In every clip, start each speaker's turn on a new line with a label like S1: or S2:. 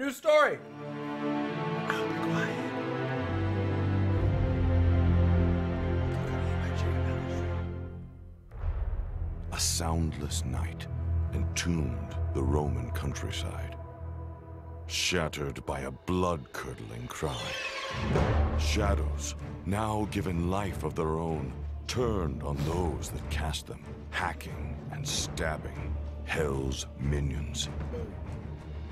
S1: New story.
S2: I'll be quiet.
S3: A soundless night entombed the Roman countryside, shattered by a blood-curdling cry. Shadows, now given life of their own, turned on those that cast them, hacking and stabbing Hell's minions.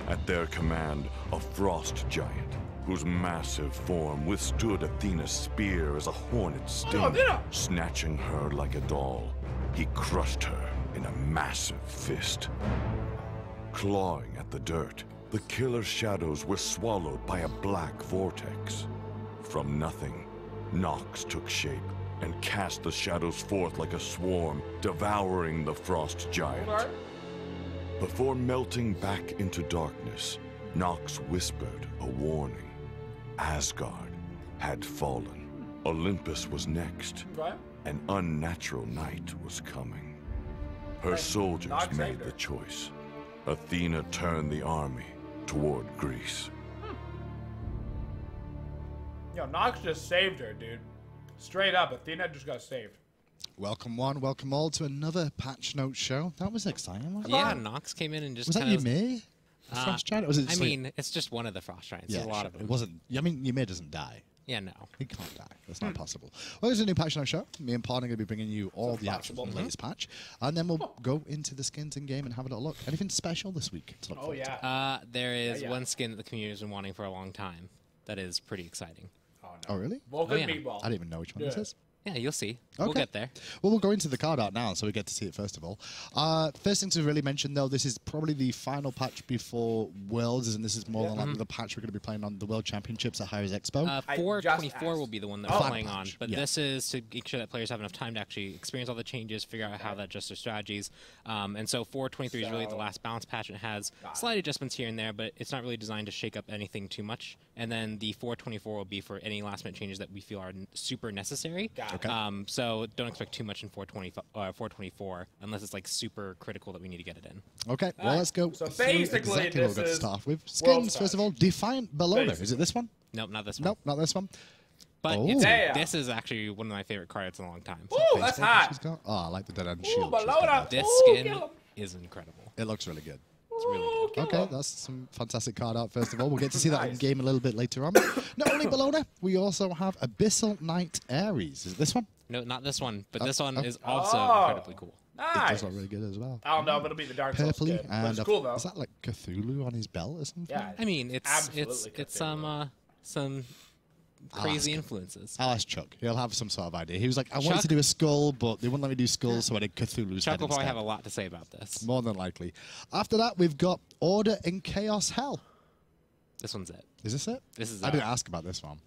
S3: At their command, a frost giant, whose massive form withstood Athena's spear as a hornet sting, snatching her like a doll. He crushed her in a massive fist. Clawing at the dirt, the killer shadows were swallowed by a black vortex. From nothing, Nox took shape and cast the shadows forth like a swarm, devouring the frost giant. Before melting back into darkness, Nox whispered a warning. Asgard had fallen. Olympus was next. An unnatural night was coming. Her soldiers made the choice. Athena turned the army toward Greece.
S1: Yo, Nox just saved her, dude. Straight up, Athena just got saved.
S2: Welcome one, welcome all to another Patch Note show. That was exciting, wasn't it?
S4: Yeah, Nox came in and just
S2: Was that Ymir? The Frost Giant? Or was it
S4: I mean, it's just one of the Frost Giants.
S2: yeah,
S4: There's a lot of them.
S2: It wasn't. I mean, Ymir doesn't die.
S4: Yeah, no.
S2: He can't die. That's not possible. Well, it's a new Patch Note show. Me and Paul are going to be bringing you all the actual latest patch. And then we'll go into the skins in game and have a little look. Anything special this week to look forward to?
S4: There is one skin that the community has been wanting for a long time. That is pretty exciting.
S2: Oh, really?
S1: Vulcan
S4: yeah.
S1: meatball.
S2: I didn't even know which one this is.
S4: Yeah, you'll see.
S2: Okay.
S4: We'll get there.
S2: Well, we'll go into the card art now, so we get to see it first of all. First thing to really mention, though, this is probably the final patch before Worlds, and this is more than likely the patch we're going to be playing on the World Championships at Hydras Expo.
S4: 424 will be the one that we're playing on, but
S2: yeah.
S4: this is to make sure that players have enough time to actually experience all the changes, figure out how to adjust their strategies. And so 423 is really the last balance patch, and it has slight adjustments here and there, but it's not really designed to shake up anything too much. And then the 424 will be for any last-minute changes that we feel are super necessary.
S2: Okay.
S4: So don't expect too much in 424 unless it's like super critical that we need to get it in.
S2: Okay, well, let's go.
S1: So
S2: through
S1: basically,
S2: exactly what we're going to start off with. Skins, first of all. Defiant Bellona. Is it this one?
S4: Nope, not this one.
S2: Nope, not this one.
S4: But this is actually one of my favorite cards in a long time.
S1: Ooh, that's hot.
S2: She's got, oh, I like the Dead End Shield.
S1: Bellona.
S4: This skin is incredible.
S2: It looks really good.
S4: It's really good.
S2: Okay, that's some fantastic card art, first of all. We'll get to see that in game a little bit later on. Not only Bellona, we also have Abyssal Knight Ares. Is it this one?
S4: No, not this one, but this one is also incredibly cool.
S2: It does look really good as well.
S1: I don't know, but it'll be the Dark Souls
S2: Purpley,
S1: skin.
S2: and
S1: It's cool, though.
S2: is that like Cthulhu on his belt or something?
S1: Yeah.
S4: I mean, it's
S1: Absolutely
S4: some crazy influences.
S2: I'll ask Chuck. He'll have some sort of idea. He was like, I wanted to do a skull, but they wouldn't let me do skulls, so I did Cthulhu's
S4: Chuck
S2: head
S4: will probably
S2: instead.
S4: have a lot to say about this.
S2: More than likely. After that, we've got Order in Chaos Hell.
S4: This one's it.
S2: Is this it?
S4: This is
S2: I didn't ask about this one.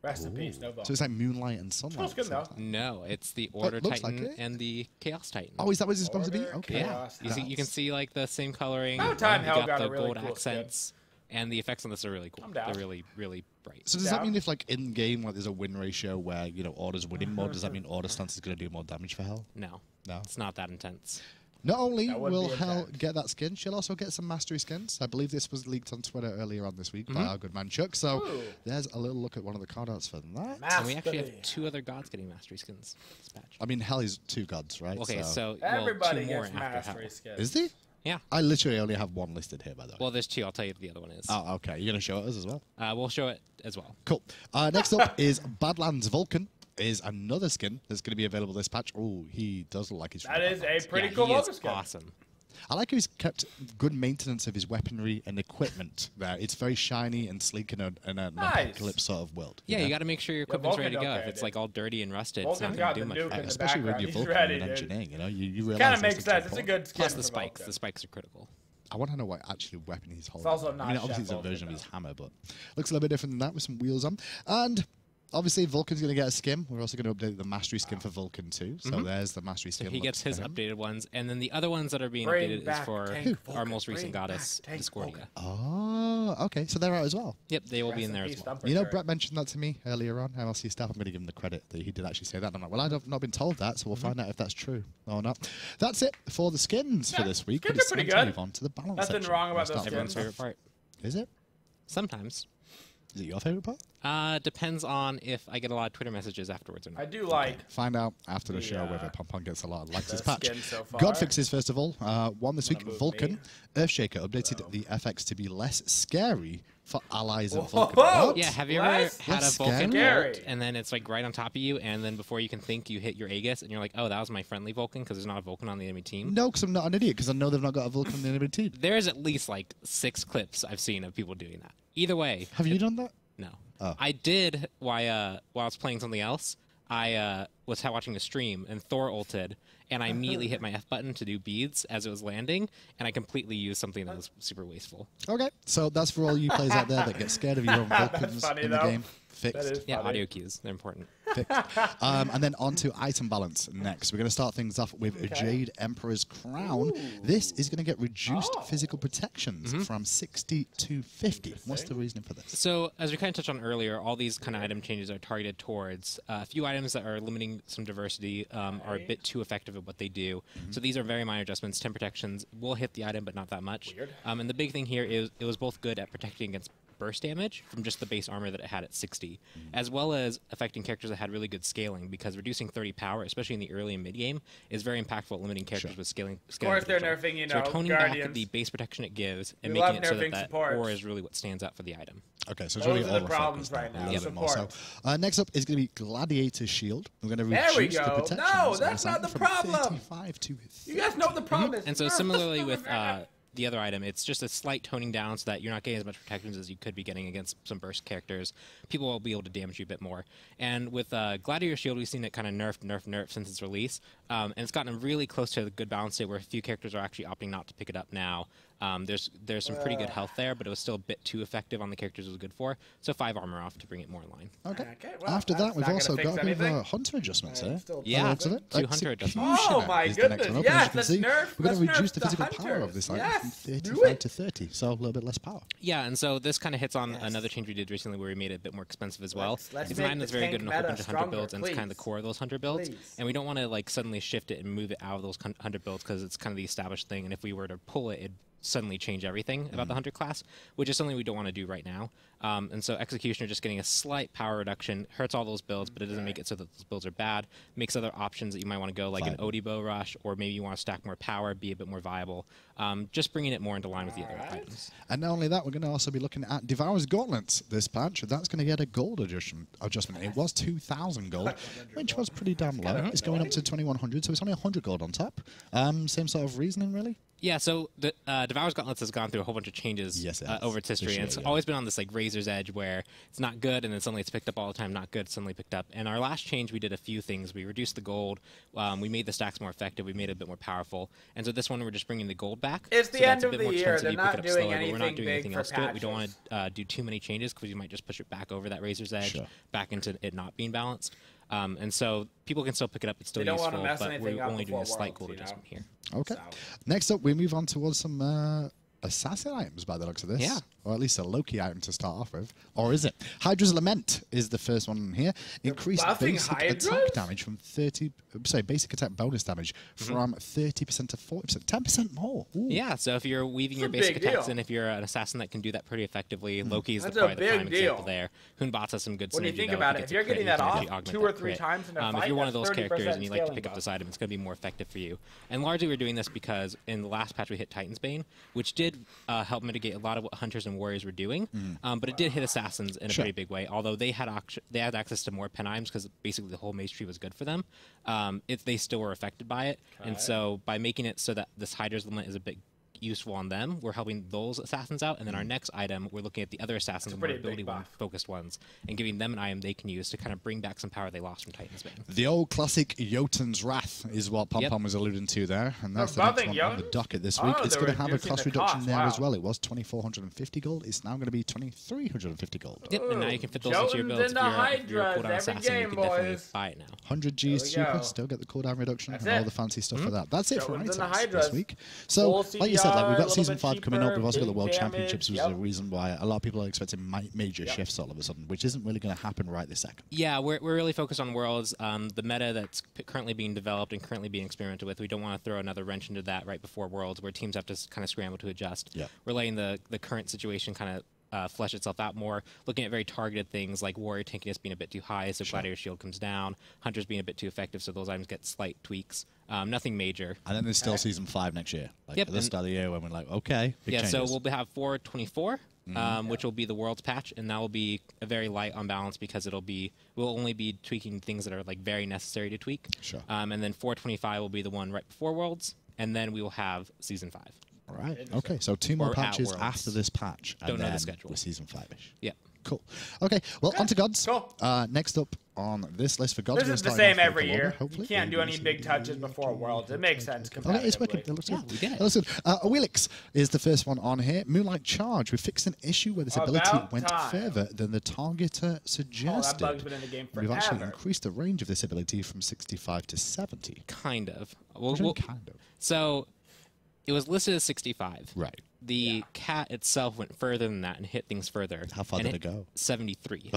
S1: Rest in peace, no bone.
S2: So it's like Moonlight and Sunlight.
S1: Looks good, though.
S4: No, it's the Order
S2: looks
S4: Titan
S2: like it.
S4: and the Chaos Titan.
S2: Oh, is that what it's supposed to be?
S1: Order in
S2: Okay.
S4: Yeah,
S1: Chaos
S4: you can see like the same coloring.
S1: About time
S4: you
S1: Hell
S4: got
S1: got
S4: the
S1: a really
S4: gold
S1: cool
S4: accents, and the effects on this are really cool.
S1: I'm down.
S4: They're really, really bright.
S2: So does that mean if, like, in game, like, there's a win ratio where, you know, Order's winning more, does that mean Order stance is going to do more damage for Hell?
S4: No,
S2: No.
S4: it's not that intense.
S2: Not only
S1: That wouldn't
S2: will
S1: be
S2: Hell
S1: intense.
S2: get that skin, she'll also get some Mastery skins. I believe this was leaked on Twitter earlier on this week by our good man Chuck. So there's a little look at one of the card arts for that.
S4: And we actually have 2 other gods getting mastery skins this patch.
S2: I mean, Hell is 2 gods, right?
S4: Okay, so
S1: Everybody
S4: 2 more
S1: gets
S4: after
S1: mastery
S4: Hell.
S1: skins.
S2: Is there?
S4: Yeah.
S2: I literally only have 1 listed here, by the way.
S4: Well, there's 2. I'll tell you what the other one is.
S2: Oh, okay. You're going to show it us as well?
S4: We'll show it as well.
S2: Cool. Next up is Badlands Vulcan. Is another skin that's going to be available this patch. Oh, he does look like he's from
S1: That is
S2: Badlands.
S1: a pretty
S4: Yeah,
S1: cool
S4: he is
S1: Vulcan skin.
S4: awesome.
S2: I like how he's kept good maintenance of his weaponry and equipment there. It's very shiny and sleek in an apocalypse sort of world.
S4: Yeah,
S2: know?
S4: you got to make sure your equipment's
S1: Vulcan
S4: ready to go.
S1: don't
S4: If
S1: care,
S4: it's
S1: dude.
S4: like all dirty and rusted,
S1: Vulcan's
S4: it's not
S1: got
S4: going to
S1: the
S4: do much
S1: nuke
S4: for
S1: in
S4: you.
S1: the
S2: Especially when
S1: background.
S2: you're
S1: He's
S2: Vulcan
S1: ready,
S2: and
S1: dude.
S2: engineering, you know, you realize
S1: Kind of
S2: those
S1: makes
S2: things are
S1: sense. It's a
S2: important.
S1: good skin
S4: Plus the
S1: for
S4: spikes.
S1: Vulcan.
S4: The spikes are critical.
S2: I want to know what actually weapon he's holding.
S1: also not
S2: I mean, obviously
S1: Chef
S2: it's a
S1: Vulcan,
S2: version of his
S1: though.
S2: hammer, but looks a little bit different than that with some wheels on. And obviously Vulcan's going to get a skin. We're also going to update the Mastery skin for Vulcan too. So there's the Mastery skin.
S4: He gets his
S2: looks for him.
S4: updated ones, and then the other ones that are being
S1: Bring
S4: updated is
S1: back
S4: for
S1: Tank
S4: our
S1: Vulcan.
S4: most recent
S1: Bring
S4: goddess,
S1: back Tank
S4: Discordia.
S2: Oh, okay. So they're out as well.
S4: Yep, they will be
S1: Rest
S4: in there
S1: peace,
S4: as well.
S1: Thumper
S2: You know,
S1: shirt.
S2: Brett mentioned that to me earlier on. MLC staff, I'm going to give him the credit that he did actually say that. And I'm like, well, I've not been told that, so we'll find out if that's true or not. That's it for the skins for this week.
S1: skins
S2: But it's
S1: are pretty
S2: time to
S1: good.
S2: move on to the balance
S1: Nothing
S2: section.
S1: wrong about
S2: Let's
S1: those
S2: start
S4: Everyone's
S2: with
S4: favorite part.
S2: Is it?
S4: Sometimes.
S2: Is it your favorite part?
S4: Depends on if I get a lot of Twitter messages afterwards or not.
S1: I do like.
S2: Find out after the show whether Pom gets a lot of likes this patch.
S1: So
S2: God fixes, first of all. One this week, Vulcan.
S1: me.
S2: Earthshaker updated the FX to be less scary for allies of
S1: Whoa.
S2: Vulcan. What?
S4: Yeah, have you ever had a
S2: Less
S4: Vulcan
S1: scary?
S4: ult, and then it's like right on top of you, and then before you can think, you hit your Aegis, and you're like, oh, that was my friendly Vulcan, because there's not a Vulcan on the enemy team?
S2: No, because I'm not an idiot, because I know they've not got a Vulcan in the enemy team.
S4: There's at least like 6 clips I've seen of people doing that. Either way.
S2: Have you done that?
S4: No.
S2: Oh.
S4: I did while I was playing something else. I was watching a stream, and Thor ulted, and I immediately hit my F button to do beads as it was landing, and I completely used something that was super wasteful.
S2: Okay, so that's for all you players out there that get scared of your own Vulcans
S1: funny,
S2: in the
S1: though.
S2: game. Fixed.
S4: Yeah, audio cues. They're important.
S2: Fixed. And then on to item balance next. We're going to start things off with a Jade Emperor's Crown. This is going to get reduced physical protections from 60 to 50. What's the reasoning for this?
S4: So, as we kind of touched on earlier, all these kind of item changes are targeted towards a few items that are limiting some diversity, are a bit too effective at what they do. So these are very minor adjustments. 10 protections will hit the item, but not that much. And the big thing here is it was both good at protecting against burst damage from just the base armor that it had at 60, as well as affecting characters that had really good scaling, because reducing 30 power, especially in the early and mid game, is very impactful at limiting characters with scaling.
S1: Of course, they're nerfing, you know,
S4: so we're toning
S1: Guardians.
S4: back the base protection it gives and
S1: We
S4: making
S1: love
S4: it so
S1: nerfing
S4: that
S1: supports.
S4: ore is really what stands out for the item.
S2: Okay, so it's
S1: Those
S2: really
S1: are
S2: all
S1: the problems
S2: focus
S1: right
S2: now,
S1: now.
S2: a little bit more. So, next up is going to be Gladiator Shield. We're going to
S1: There we
S2: reduce the
S1: go.
S2: protections.
S1: No,
S2: on
S1: that's
S2: this
S1: not
S2: item
S1: the
S2: from
S1: problem.
S2: 35 to 30.
S1: You guys know what the problem is.
S4: And so similarly with the other item, it's just a slight toning down so that you're not getting as much protections as you could be getting against some burst characters. People will be able to damage you a bit more. And with Gladiator Shield, we've seen it kind of nerf since its release. And it's gotten really close to a good balance state where a few characters are actually opting not to pick it up now. There's some pretty good health there, but it was still a bit too effective on the characters it was good for. So 5 armor off to bring it more in line.
S2: Okay.
S1: well,
S2: After that, we've
S1: not
S2: also
S1: gonna
S2: got
S1: fix
S2: a bit of
S1: anything.
S2: Hunter adjustments here.
S4: Yeah,
S2: Looks of it.
S4: 2 Hunter adjustments.
S1: Oh
S2: Executioner
S1: my
S2: is the next
S1: goodness,
S2: one up.
S1: yes,
S2: As you can
S1: let's
S2: see,
S1: nerf-
S2: we're going to
S1: let's
S2: reduce
S1: nerf
S2: the
S1: the
S2: physical power of
S1: Hunters.
S2: this item
S1: Yes,
S2: from
S1: do
S2: 35
S1: it.
S2: to 30, so a little bit less power.
S4: Yeah, and so this kind of hits on another change we did recently where we made it a bit more expensive as well.
S1: Let's
S4: It's an
S1: make
S4: item
S1: the
S4: that's very good
S1: tank
S4: in a whole
S1: meta
S4: bunch of hunter
S1: stronger,
S4: builds, and it's kind of the
S1: please.
S4: core of those hunter builds.
S1: Please.
S4: And we don't want to like suddenly shift it and move it out of those hunter builds because it's kind of the established thing. And if we were to pull it, it'd suddenly change everything about the hunter class, which is something we don't want to do right now. And so Executioner just getting a slight power reduction hurts all those builds, but it doesn't make it so that those builds are bad. Makes other options that you might want to go, like an Odibo Rush, or maybe you want to stack more power, be a bit more viable. Just bringing it more into line with the other items.
S2: And not only that, we're going to also be looking at Devours Gauntlets this patch. That's going to get a gold adjustment. It was 2,000 gold, which was pretty damn low. It's going up to 2,100, so it's only 100 gold on top. Same sort of reasoning, really?
S4: Yeah, so the Devours Gauntlets has gone through a whole bunch of changes over its history, and it's always been on this like razor's edge where it's not good, and then suddenly it's picked up all the time, not good, suddenly picked up. And our last change, we did a few things. We reduced the gold, we made the stacks more effective, we made it a bit more powerful, and so this one we're just bringing the gold back.
S1: It's the
S4: so
S1: end
S4: that's a
S1: of
S4: bit
S1: the
S4: more
S1: year.
S4: expensive,
S1: They're
S4: you
S1: not
S4: pick it up
S1: doing
S4: slower, but we're not
S1: anything
S4: doing
S1: big
S4: anything
S1: for
S4: else to it. We don't
S1: patches.
S4: want to do too many changes because you might just push it back over that razor's edge, back into it not being balanced. And so people can still pick it up, it's still
S1: They don't
S4: useful,
S1: wanna mess
S4: but
S1: anything
S4: we're
S1: up
S4: only doing a
S1: before
S4: slight
S1: Worlds,
S4: gold
S1: you know?
S4: adjustment here.
S2: Okay.
S1: So.
S2: Next up, we move on towards some assassin items by the looks of this.
S4: Yeah.
S2: Or at least a Loki item to start off with. Or is it? Hydras Lament is the first one here. Increased
S1: buffing
S2: basic
S1: Hydras?
S2: attack damage from 30... Sorry, basic attack bonus damage from 30% to 40%. 10% more. Ooh.
S4: Yeah, so if you're weaving your
S1: a
S4: basic
S1: big
S4: attacks
S1: deal.
S4: in, if you're an assassin that can do that pretty effectively, Loki's
S1: That's
S4: probably
S1: a
S4: the
S1: big
S4: prime example
S1: deal.
S4: there. Hunbat's has some good
S1: When you
S4: synergy,
S1: think
S4: though.
S1: about
S4: If
S1: it, if
S4: he
S1: you're
S4: gets a
S1: getting
S4: crit,
S1: that
S4: you can
S1: off
S4: actually augment
S1: 2
S4: that
S1: or 3
S4: crit.
S1: times in a
S4: If
S1: fight,
S4: you're one of
S1: that's
S4: those characters
S1: 30%
S4: and you like to
S1: scaling
S4: pick up this
S1: buff.
S4: item, it's going to be more effective for you. And largely we're doing this because in the last patch we hit Titan's Bane, which did help mitigate a lot of what hunters and warriors were doing, but it did hit assassins in a pretty big way, although they had access to more pen items because basically the whole maze tree was good for them. They still were affected by it, and so by making it so that this Hydras Lament is a bit useful on them, we're helping those assassins out, and then our next item, we're looking at the other assassins, the more ability focused ones, and giving them an item they can use to kind of bring back some power they lost from Titan's Bane.
S2: The old classic Jotun's Wrath is what Pom was alluding to there, and that's the next one on the docket this week. It's going to have a cost reduction there as well. It was 2,450 gold. It's now going to be 2,350 gold.
S4: Yep, and now you can fit those into your builds. If you're a cooldown assassin, you can definitely buy it now.
S2: 100 G's cheaper, still get the cooldown reduction and all the fancy stuff for that. That's it for items this week. So, like you said, said, like, we've got
S1: a little
S2: Season
S1: bit
S2: 5 coming up. We've also got the
S1: cheaper,
S2: World
S1: big
S2: Championships, which
S1: damage.
S2: is the reason why a lot of people are expecting major shifts all of a sudden, which isn't really going to happen right this second.
S4: Yeah, we're really focused on Worlds. The meta that's currently being developed and currently being experimented with, we don't want to throw another wrench into that right before Worlds, where teams have to kind of scramble to adjust.
S2: Yeah.
S4: We're letting the current situation kind of flesh itself out more, looking at very targeted things like Warrior tankiness being a bit too high, so Gladiator Shield comes down, Hunters being a bit too effective, so those items get slight tweaks. Nothing major.
S2: And then there's still Season 5 next year. Like,
S4: Yep,
S2: at the start of the year when we're like, okay, big
S4: Yeah,
S2: changes.
S4: so we'll have 424, which will be the Worlds patch, and that will be a very light on balance because we'll only be tweaking things that are like very necessary to tweak.
S2: Sure.
S4: And then 425 will be the one right before Worlds, and then we will have Season 5.
S2: All right. Okay, so 2 more
S4: Or at
S2: patches
S4: Worlds.
S2: after this patch. And
S4: Don't know the
S2: then
S4: schedule.
S2: we're Season 5-ish.
S4: Yeah.
S2: Cool. Okay, well, on to Gods.
S1: Cool.
S2: Next up on this list for Gods,
S1: This
S2: we're
S1: is the
S2: starting
S1: same
S2: off with
S1: every
S2: Gladiator,
S1: year. You
S2: hopefully.
S1: can't do any big touches before Worlds. It makes sense
S2: Okay, it's working.
S1: competitively.
S2: It looks good.
S4: we did it.
S2: It looks good. Wheelix is the first one on here. Moonlight Charge. We fixed an issue where this ability
S1: About
S2: went
S1: time.
S2: further than the targeter suggested.
S1: bug's been in the game
S2: We've actually
S1: forever.
S2: increased the range of this ability from 65 to 70.
S4: Kind of.
S2: What do you mean, kind of?
S4: So it was listed as 65.
S2: Right.
S4: The cat itself went further than that and hit things further.
S2: How far
S4: and
S2: did it go?
S4: 73.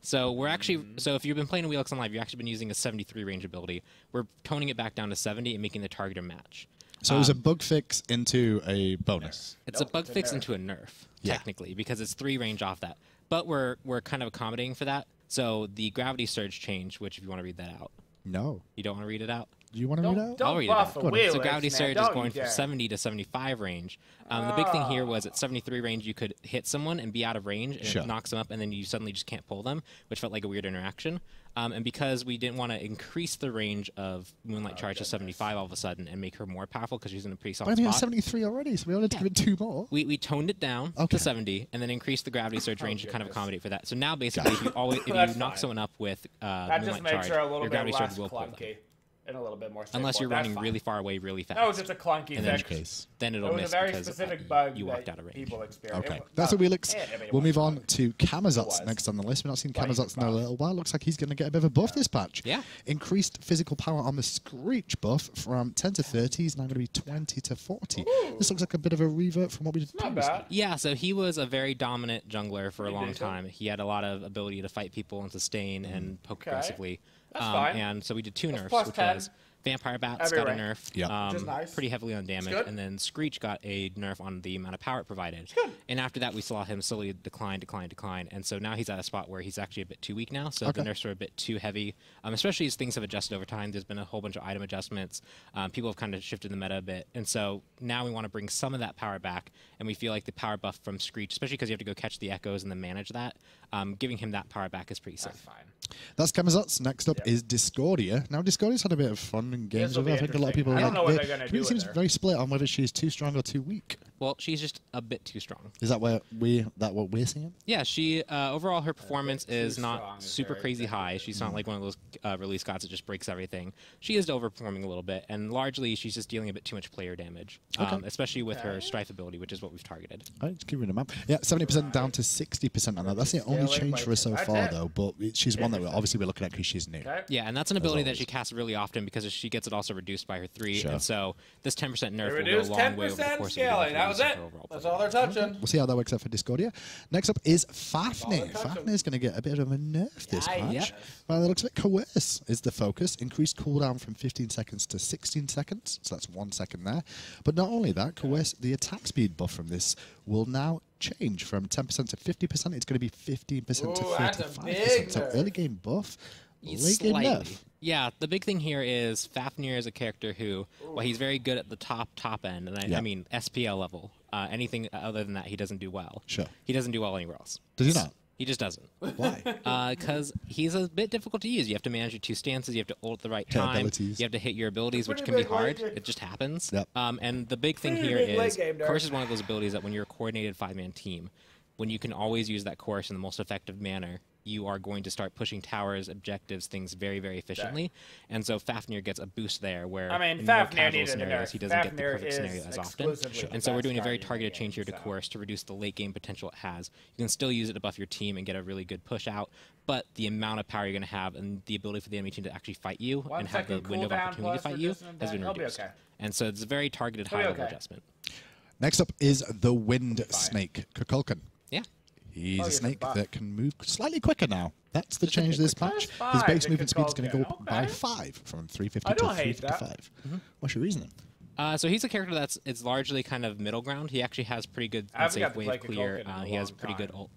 S4: So we're actually, so if you've been playing Wheelix on Live, you've actually been using a 73 range ability. We're toning it back down to 70 and making the targeter match.
S2: So it was a bug fix into a bonus.
S4: It's a bug fix into a nerf, technically, because it's 3 range off that. But we're kind of accommodating for that. So the gravity surge change, which if you want to read that out.
S2: No.
S4: You don't want to read it out?
S2: Do you want to read out?
S4: I'll
S1: Don't
S4: read
S1: buff
S4: it
S1: a
S4: out.
S1: Wheelix,
S4: So gravity
S1: man.
S4: surge is
S1: Don't
S4: going
S1: you
S4: from
S1: dare.
S4: 70 to 75 range. The big thing here was at 73 range, you could hit someone and be out of range, and
S2: Sure.
S4: it knocks them up, and then you suddenly just can't pull them, which felt like a weird interaction. And because we didn't want to increase the range of Moonlight Charge to 75 all of a sudden and make her more powerful because she's in a pretty soft
S2: But I mean, it's
S4: spot,
S2: 73 already, so we only had to give it 2 more.
S4: we toned it down
S2: Okay.
S4: to 70 and then increased the gravity surge range to kind of accommodate for that. So now basically, if you
S1: That's
S4: knock
S1: fine.
S4: someone up with
S1: That just
S4: Moonlight
S1: makes
S4: Charge,
S1: her a little
S4: your
S1: bit
S4: gravity
S1: less
S4: surge will pull them.
S1: clunky and a little bit more
S4: Unless you're
S1: straightforward.
S4: running
S1: That's
S4: really
S1: fine.
S4: far away really fast.
S1: That was just a clunky
S2: In
S1: fix.
S2: which case.
S4: Then
S1: It
S4: it'll
S1: was a
S4: miss
S1: very
S4: because
S1: specific bug
S4: you
S1: that
S4: walked out of range.
S1: people experience.
S2: Okay, that's a Wheelix. We'll move on to Camazotz
S1: was.
S2: next on the list. We've not seen
S1: Why he's
S2: Camazotz in a
S1: buff.
S2: little while. Looks like he's going to get a bit of a buff this patch.
S4: Yeah.
S2: Increased physical power on the Screech buff from 10 to 30. He's now going to be 20 to 40. This looks like a bit of a revert from what we did
S1: Not
S2: previously.
S1: bad.
S4: Yeah, so he was a very dominant jungler for a
S1: Pretty
S4: long
S1: decent.
S4: time. He had a lot of ability to fight people and sustain and poke
S1: Okay.
S4: aggressively.
S1: That's fine.
S4: And so we did 2 nerfs,
S1: plus
S4: which
S1: 10.
S4: was Vampire Bats
S1: Every
S4: got a
S1: rank.
S4: nerf,
S2: Yeah.
S1: Which is nice.
S4: pretty heavily on damage,
S1: good.
S4: and then Screech got a nerf on the amount of power it provided.
S1: good.
S4: And after that, we saw him slowly decline, and so now he's at a spot where he's actually a bit too weak now, so
S2: Okay.
S4: the nerfs are a bit too heavy, especially as things have adjusted over time. There's been a whole bunch of item adjustments. People have kind of shifted the meta a bit, and so now we want to bring some of that power back, and we feel like the power buff from Screech, especially because you have to go catch the echoes and then manage that, giving him that power back is pretty safe.
S1: That's fine.
S2: That's Camazotz. Next up is Discordia. Now, Discordia's had a bit of fun in games
S1: This'll
S2: with her.
S1: be
S2: I think a lot of people
S1: interesting. I don't know what
S2: like
S1: they're gonna
S2: it
S1: do
S2: seems
S1: with her.
S2: very split on whether she's too strong or too weak.
S4: Well, she's just a bit too strong.
S2: Is that what we're seeing?
S4: Yeah, she overall her performance is
S1: strong
S4: not
S1: is
S4: super
S1: very
S4: crazy high. She's not like one of those release gods that just breaks everything. She is overperforming a little bit, and largely she's just dealing a bit too much player damage, especially with her strife ability, which is what we've targeted.
S2: All right, just keep reading them out. Yeah, 70% down to 60% on that. That's the only
S1: Scaling
S2: change for her so
S1: that's
S2: far,
S1: it.
S2: though. But she's one that obviously we're looking at because she's new.
S1: Okay.
S4: Yeah, and that's an ability that
S2: always.
S4: she casts really often because she gets it also reduced by her 3,
S2: Sure.
S4: and so this 10% nerf
S1: They
S4: will go a
S1: reduced
S4: long way over the
S1: 10%
S4: course
S1: scaling.
S4: of the
S1: That was it. That's all they're touching.
S2: We'll see how that works out for Discordia. Next up is Fafnir. Fafnir's going to get a bit of a nerf this
S1: Yeah,
S2: patch.
S1: yeah.
S2: Well, it looks like Coerce is the focus. Increased cooldown from 15 seconds to 16 seconds. So that's 1 second there. But not only that, Coerce, the attack speed buff from this will now change from 10% to 50%. It's going to be 15% to
S1: Ooh, that's a
S2: 35%.
S1: big
S2: So
S1: nerf.
S2: early game buff, late game
S4: Slightly.
S2: nerf.
S4: Yeah, the big thing here is Fafnir is a character who, well, he's very good at the top end, and
S2: Yeah.
S4: I mean SPL level. Anything other than that, he doesn't do well.
S2: Sure.
S4: He doesn't do well anywhere else.
S2: Does he not?
S4: He just doesn't.
S2: Why?
S4: Because he's a bit difficult to use. You have to manage your 2 stances. You have to ult at the right
S2: Hit
S4: time.
S2: abilities.
S4: You have to hit your abilities, which
S1: Pretty
S4: can be
S1: big
S4: hard.
S1: late game.
S4: It just happens.
S2: Yep.
S4: And the big thing
S1: Pretty
S4: here
S1: big late
S4: is,
S1: game, Derek.
S4: Course is one of those abilities that when you're a coordinated 5-man team, when you can always use that course in the most effective manner, you are going to start pushing towers, objectives, things very, very efficiently. And so Fafnir gets a boost there, where
S1: I mean,
S4: in more
S1: Fafnir
S4: casual
S1: needed a
S4: scenarios,
S1: nerf.
S4: he doesn't get the
S1: Fafnir
S4: perfect
S1: is
S4: scenario as often.
S1: exclusively the
S4: And so we're
S1: best
S4: doing a
S1: card
S4: very
S1: in the
S4: targeted
S1: game,
S4: change here to
S1: so.
S4: course to reduce the late game potential it has. You can still use it to buff your team and get a really good push out, but the amount of power you're going to have and the ability for the enemy team to actually fight you
S1: 1
S4: and have the
S1: second
S4: window of
S1: cooldown
S4: opportunity to
S1: plus
S4: fight you
S1: resistance
S4: has been
S1: attack. I'll be
S4: reduced.
S1: okay.
S4: And so it's a very targeted
S1: I'll be
S4: high-level
S1: okay.
S4: adjustment.
S2: Next up is the Wind Snake, Kukulkan.
S4: Yeah.
S2: He's a snake that can move slightly quicker now. That's the change this patch. His base movement speed is going to go up by 5 from 350 to 355. What's your reasoning?
S4: So he's a character it's largely kind of middle ground. He actually has pretty good safe wave clear. He has pretty good ult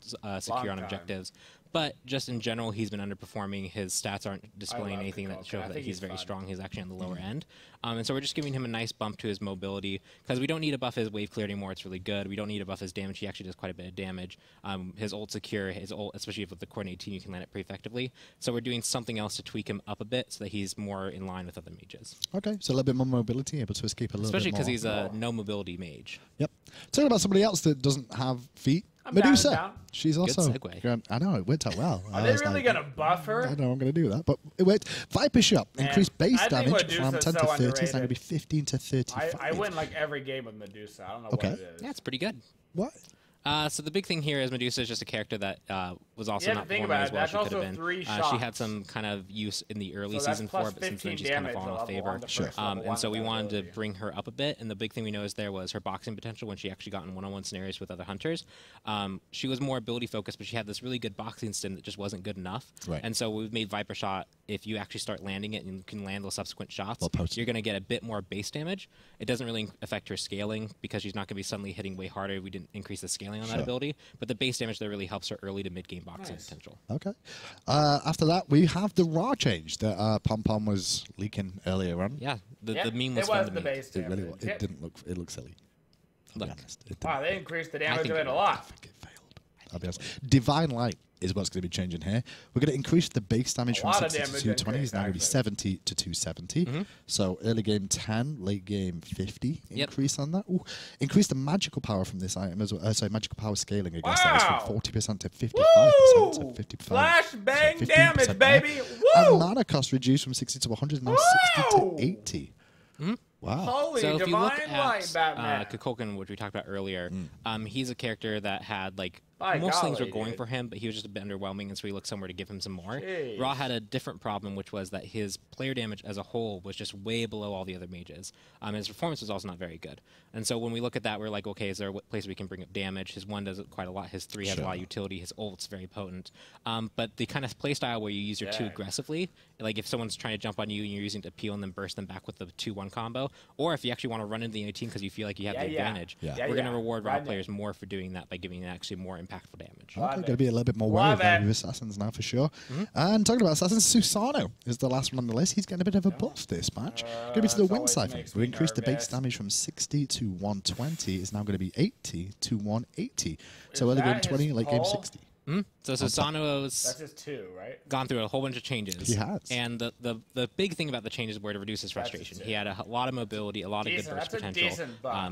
S4: secure on objectives. But just in general, he's been underperforming. His stats aren't displaying anything that shows that he's very strong. He's actually on the lower end. And so we're just giving him a nice bump to his mobility because we don't need to buff his wave clear anymore. It's really good. We don't need to buff his damage. He actually does quite a bit of damage. His ult secure, his ult, especially with the coordinate team, you can land it pretty effectively. So we're doing something else to tweak him up a bit so that he's more in line with other mages.
S2: Okay, so a little bit more mobility, able to escape a little
S4: especially
S2: bit more.
S4: Especially because he's a no mobility mage.
S2: Yep. Talking about somebody else that doesn't have feet.
S1: I'm
S2: Medusa.
S1: down.
S2: She's also.
S4: Good segue.
S2: I know, it worked out well.
S1: Are they really going to buff her?
S2: I don't know I'm going to do that. But wait, Viper Shot. Increased base damage from 10 to 30. It's now going to be 15 to 35.
S1: I win like every game with Medusa. I don't know what it is.
S4: Yeah, it's pretty good.
S2: What?
S4: So the big thing here is Medusa is just a character that was also not performing as well as she could have been. She had some kind of use in the early season 4, but since then she's kind of fallen off favor.
S2: Sure.
S4: And so we wanted to bring her up a bit, and the big thing we noticed there was her boxing potential when she actually got in one-on-one scenarios with other hunters. She was more ability focused, but she had this really good boxing stim that just wasn't good enough.
S2: Right.
S4: And so we've made Viper Shot, if you actually start landing it and you can land those subsequent shots, you're going to get a bit more base damage. It doesn't really affect her scaling because she's not going to be suddenly hitting way harder. We didn't increase the scaling on that ability. But the base damage there really helps her early to mid-game boxing potential.
S2: Okay. After that, we have the raw change that Pom Pom was leaking earlier on.
S4: Yeah, the meme was fun to me.
S1: Base
S2: it really was. It didn't look. It looked silly. I'll be honest.
S1: Wow, they increased the damage of it a lot.
S2: I think it failed. I'll be honest. Divine Light is what's going to be changing here. We're going to increase the base damage from 60 to 220. It's now going to be 70 to 270. So early game 10, late game 50 increase on that. Ooh. Increase the magical power from this item as well. Sorry, magical power scaling against that is from 40% to 55%. So 55.
S1: Flash bang damage, baby.
S2: Woo! And mana cost reduced from 60 to 100, now 60 to 80. Wow.
S1: Holy
S4: so if you look
S1: light,
S4: at Kukulkan, which we talked about earlier, he's a character that had like most things were going for him, but he was just a bit underwhelming, and so we looked somewhere to give him some more. Raw had a different problem, which was that his player damage as a whole was just way below all the other mages. His performance was also not very good. And so when we look at that, we're like, okay, is there a place we can bring up damage? His 1 does it quite a lot. His 3 has a lot of utility. His ult's very potent. But the kind of playstyle where you use your 2 aggressively, like if someone's trying to jump on you and you're using it to peel and then burst them back with the 2-1 combo, or if you actually want to run into the other team because you feel like you have the advantage, we're going to reward Raw players more for doing that by giving them actually more impactful damage.
S2: Okay, going to be a little bit more wary of value assassins now for sure. And talking about assassins, Susanoo is the last one on the list. He's getting a bit of a buff this match. Going to be to the Wind Siphon. We increased the base damage from 60 to 120. It's now going to be 80 to 180. So early game 20, late game 60.
S4: So Susano's
S1: that's just 2, right?
S4: Gone through a whole bunch of changes.
S2: He has.
S4: And the big thing about the changes were to reduce his frustration. He had a lot of mobility, a lot of good burst potential.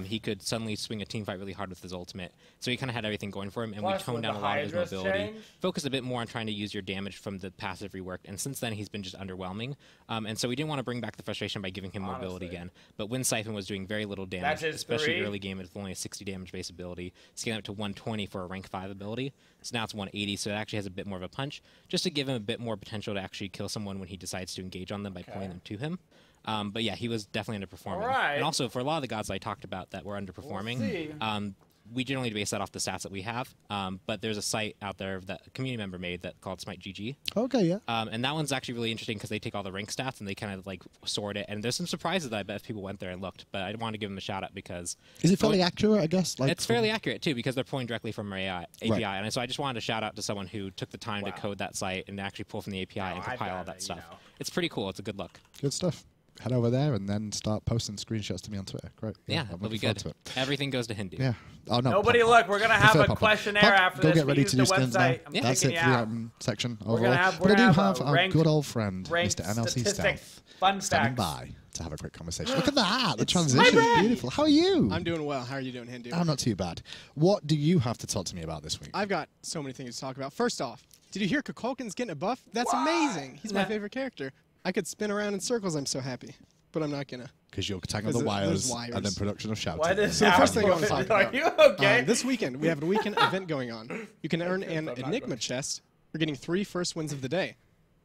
S4: He could suddenly swing a team fight really hard with his ultimate. So he kind of had everything going for him, and we toned down a lot of his mobility. Focused a bit more on trying to use your damage from the passive reworked, and since then he's been just underwhelming. And so we didn't want to bring back the frustration by giving him mobility again. But Wind Siphon was doing very little damage, especially early game with only a 60 damage base ability, scaling up to 120 for a rank 5 ability. So now it's 180, so it actually has a bit more of a punch, just to give him a bit more potential to actually kill someone when he decides to engage on them by pulling them to him. But yeah, he was definitely underperforming. And also, for a lot of the gods I talked about that were underperforming, we generally base that off the stats that we have. But there's a site out there that a community member made that called Smite GG.
S2: Okay, yeah.
S4: And that one's actually really interesting because they take all the rank stats and they kind of like sort it. And there's some surprises that I bet if people went there and looked. But I want to give them a shout out because
S2: is it fairly accurate? I guess like
S4: it's fairly accurate too because they're pulling directly from our API. And so I just wanted to shout out to someone who took the time to code that site and actually pull from the API and compile all that stuff. It's pretty cool. It's a good look.
S2: Good stuff. Head over there and then start posting screenshots to me on Twitter. Great.
S4: Yeah, that'll be good. Everything goes to Hindu.
S2: Yeah. Oh no.
S1: Nobody look. We're gonna have a questionnaire after
S2: go
S1: this.
S2: Get ready to use the
S1: That's
S2: it for the item section overall.
S1: But
S2: I do have our good old friend, Mr. NLC Stealth, standing by to have a great conversation. Look at that. The transition is beautiful. How are you?
S5: I'm doing well. How are you doing, Hindu?
S2: I'm not too bad. What do you have to talk to me about this week?
S5: I've got so many things to talk about. First off, did you hear Kukulkan's getting a buff? That's amazing. He's my favorite character. I could spin around in circles. I'm so happy. But I'm not gonna.
S2: Because you're tanking the wires and then production of shouting.
S5: So the first thing I want to talk about.
S1: Are you okay?
S5: This weekend, we have a weekend event going on. You can earn an Enigma chest for getting 3 first wins of the day.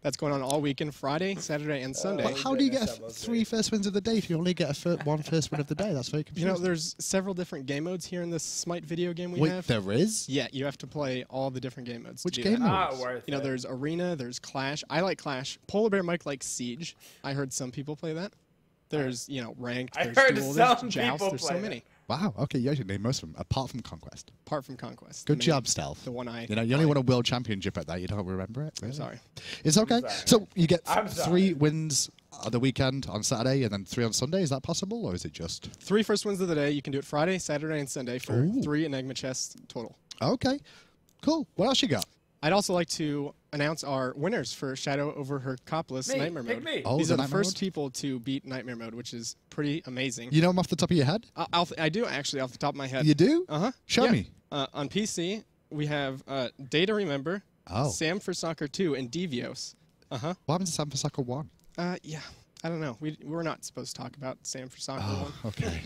S5: That's going on all weekend, Friday, Saturday, and Sunday.
S2: But how do you get three first wins of the day if you only get one first win of the day? That's very confusing.
S5: You know, there's several different game modes here in this Smite video game we
S2: Wait,
S5: have.
S2: there is?
S5: Yeah, you have to play all the different game modes.
S2: Which
S5: to do
S2: game
S5: that.
S2: modes?
S1: Worth
S5: You know,
S1: it.
S5: there's Arena, there's Clash. I like Clash. Polar Bear Mike likes Siege. I heard some people play that. There's, you know, Ranked,
S1: I
S5: there's
S1: heard
S5: Duel,
S1: some
S5: there's Joust,
S1: people
S5: there's so
S1: play
S5: many.
S1: it.
S2: Wow, okay, you actually named most of them, apart from Conquest.
S5: Apart from Conquest.
S2: Good
S5: the
S2: job,
S5: main-
S2: Stealth.
S5: The one I...
S2: You know, you only won a world championship at that. You don't remember it? Really?
S5: Sorry.
S2: It's okay.
S1: sorry.
S2: So you get
S1: I'm
S2: 3
S1: sorry.
S2: wins on the weekend on Saturday and then 3 on Sunday. Is that possible, or is it just...
S5: 3 first wins of the day. You can do it Friday, Saturday, and Sunday for
S2: Ooh.
S5: 3 Enigma chests total.
S2: Okay, cool. What else you got?
S5: I'd also like to announce our winners for Shadow over her Copless
S1: Me,
S5: Nightmare
S1: pick
S5: Mode.
S1: me.
S2: Oh,
S5: These
S2: the
S5: are the
S2: Nightmare
S5: first
S2: mode?
S5: people to beat Nightmare Mode, which is pretty amazing.
S2: You know them off the top of your head?
S5: I do, actually, off the top of my head.
S2: You do?
S5: Uh-huh.
S2: Show
S5: Yeah.
S2: me.
S5: On PC, we have Day to Remember,
S2: Oh.
S5: Sam for Soccer 2, and Devios. Uh-huh.
S2: What happens to San Francisco 1?
S5: Yeah. I don't know. We're not supposed to talk about Sam for Soccer
S2: Oh, okay.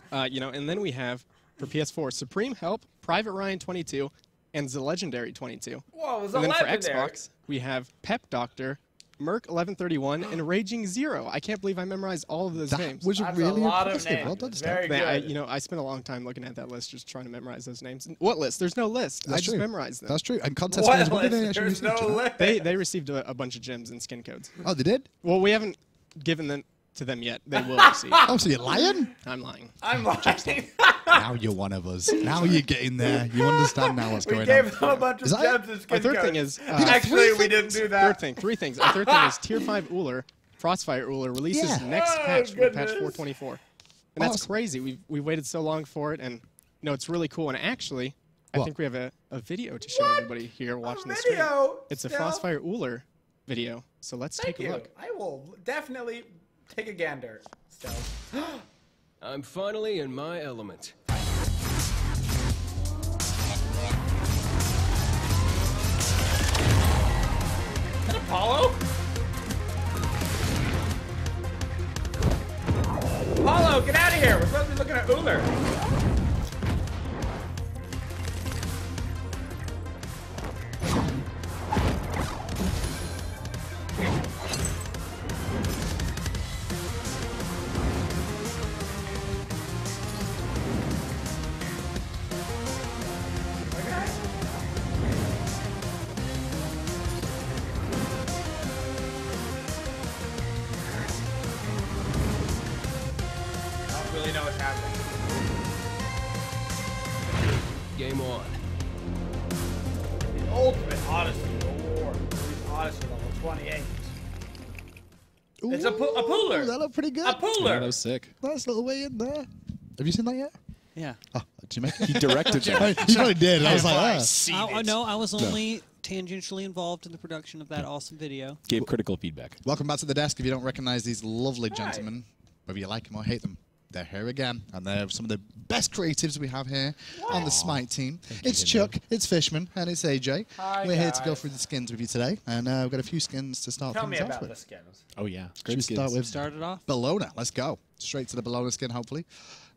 S5: 1. You know, and then we have, for PS4, Supreme Help, Private Ryan 22, and The Legendary 22.
S1: Whoa, it was
S5: And then for
S1: legendary.
S5: Xbox, we have Pep Doctor, Merc 1131, and Raging Zero. I can't believe I memorized all of those
S2: That
S5: names.
S2: was
S1: That's
S2: really
S1: a lot of
S2: impressive.
S1: names.
S2: Well done,
S1: Very
S2: Steph.
S1: good.
S5: You know, I spent a long time looking at that list, just trying to memorize those names. What list? There's no list. I
S2: That's
S5: just
S2: true.
S5: memorized them.
S2: That's true. And contest
S1: What
S2: winners, what did they
S1: list?
S2: actually
S1: There's
S2: receive,
S1: no
S2: John?
S1: list.
S5: They received a bunch of gems and skin codes.
S2: Oh, they did?
S5: Well, we haven't given them to them yet. They will receive.
S2: Oh, so you're lying?
S5: I'm lying.
S1: I'm lying.
S2: Now you're one of us. Now you're getting there. You understand now what's
S1: We
S2: going
S1: gave
S2: on.
S1: them a bunch of
S2: Is that
S1: gems and skin
S5: Our third
S1: codes.
S5: thing is
S1: Actually, we didn't do that.
S5: Three things. Our third thing is Tier 5 Uller, Frostfire Uller releases
S2: Yeah.
S5: next
S1: Oh,
S5: patch with patch
S1: goodness.
S5: 424. And that's
S2: Awesome.
S5: crazy. We waited so long for it, and you know it's really cool. And actually, I
S2: What?
S5: think we have a video to show everybody here watching the stream.
S1: Video.
S5: It's a
S1: Still?
S5: Frostfire Uller video. So let's
S1: Thank
S5: take
S1: you.
S5: a look.
S1: I will definitely take a gander. Still.
S6: I'm finally in my element.
S1: Is that Apollo? Apollo, get out of here. We're supposed to be looking at Uller. I don't really know what's happening.
S6: Game on.
S1: The ultimate Odyssey award. Odyssey level 28. It's a pooler.
S2: Ooh, that looked pretty good.
S1: A pooler.
S7: Yeah, that was sick.
S2: Nice little way in there. Have you seen that yet?
S8: Yeah.
S2: Oh, did you make it?
S7: He directed it.
S2: You probably did. And I was like, ah.
S8: No, I was only tangentially involved in the production of that awesome video.
S7: Gave critical feedback.
S2: Welcome back to the desk. If you don't recognize these lovely gentlemen, whether you like them or hate them, they're here again. And they're some of the best creatives we have here on the Smite team. It's Chuck, it's Fishman, and it's AJ.
S1: Hi,
S2: We're here to go
S1: guys.
S2: through the skins with you today. And we've got a few skins to start
S1: Tell me
S2: things off
S1: about
S2: with.
S1: the skins.
S7: Oh, yeah.
S2: Should
S7: Great
S2: we start with
S8: Started off.
S2: Bologna? Let's go. Straight to the Bologna skin, hopefully.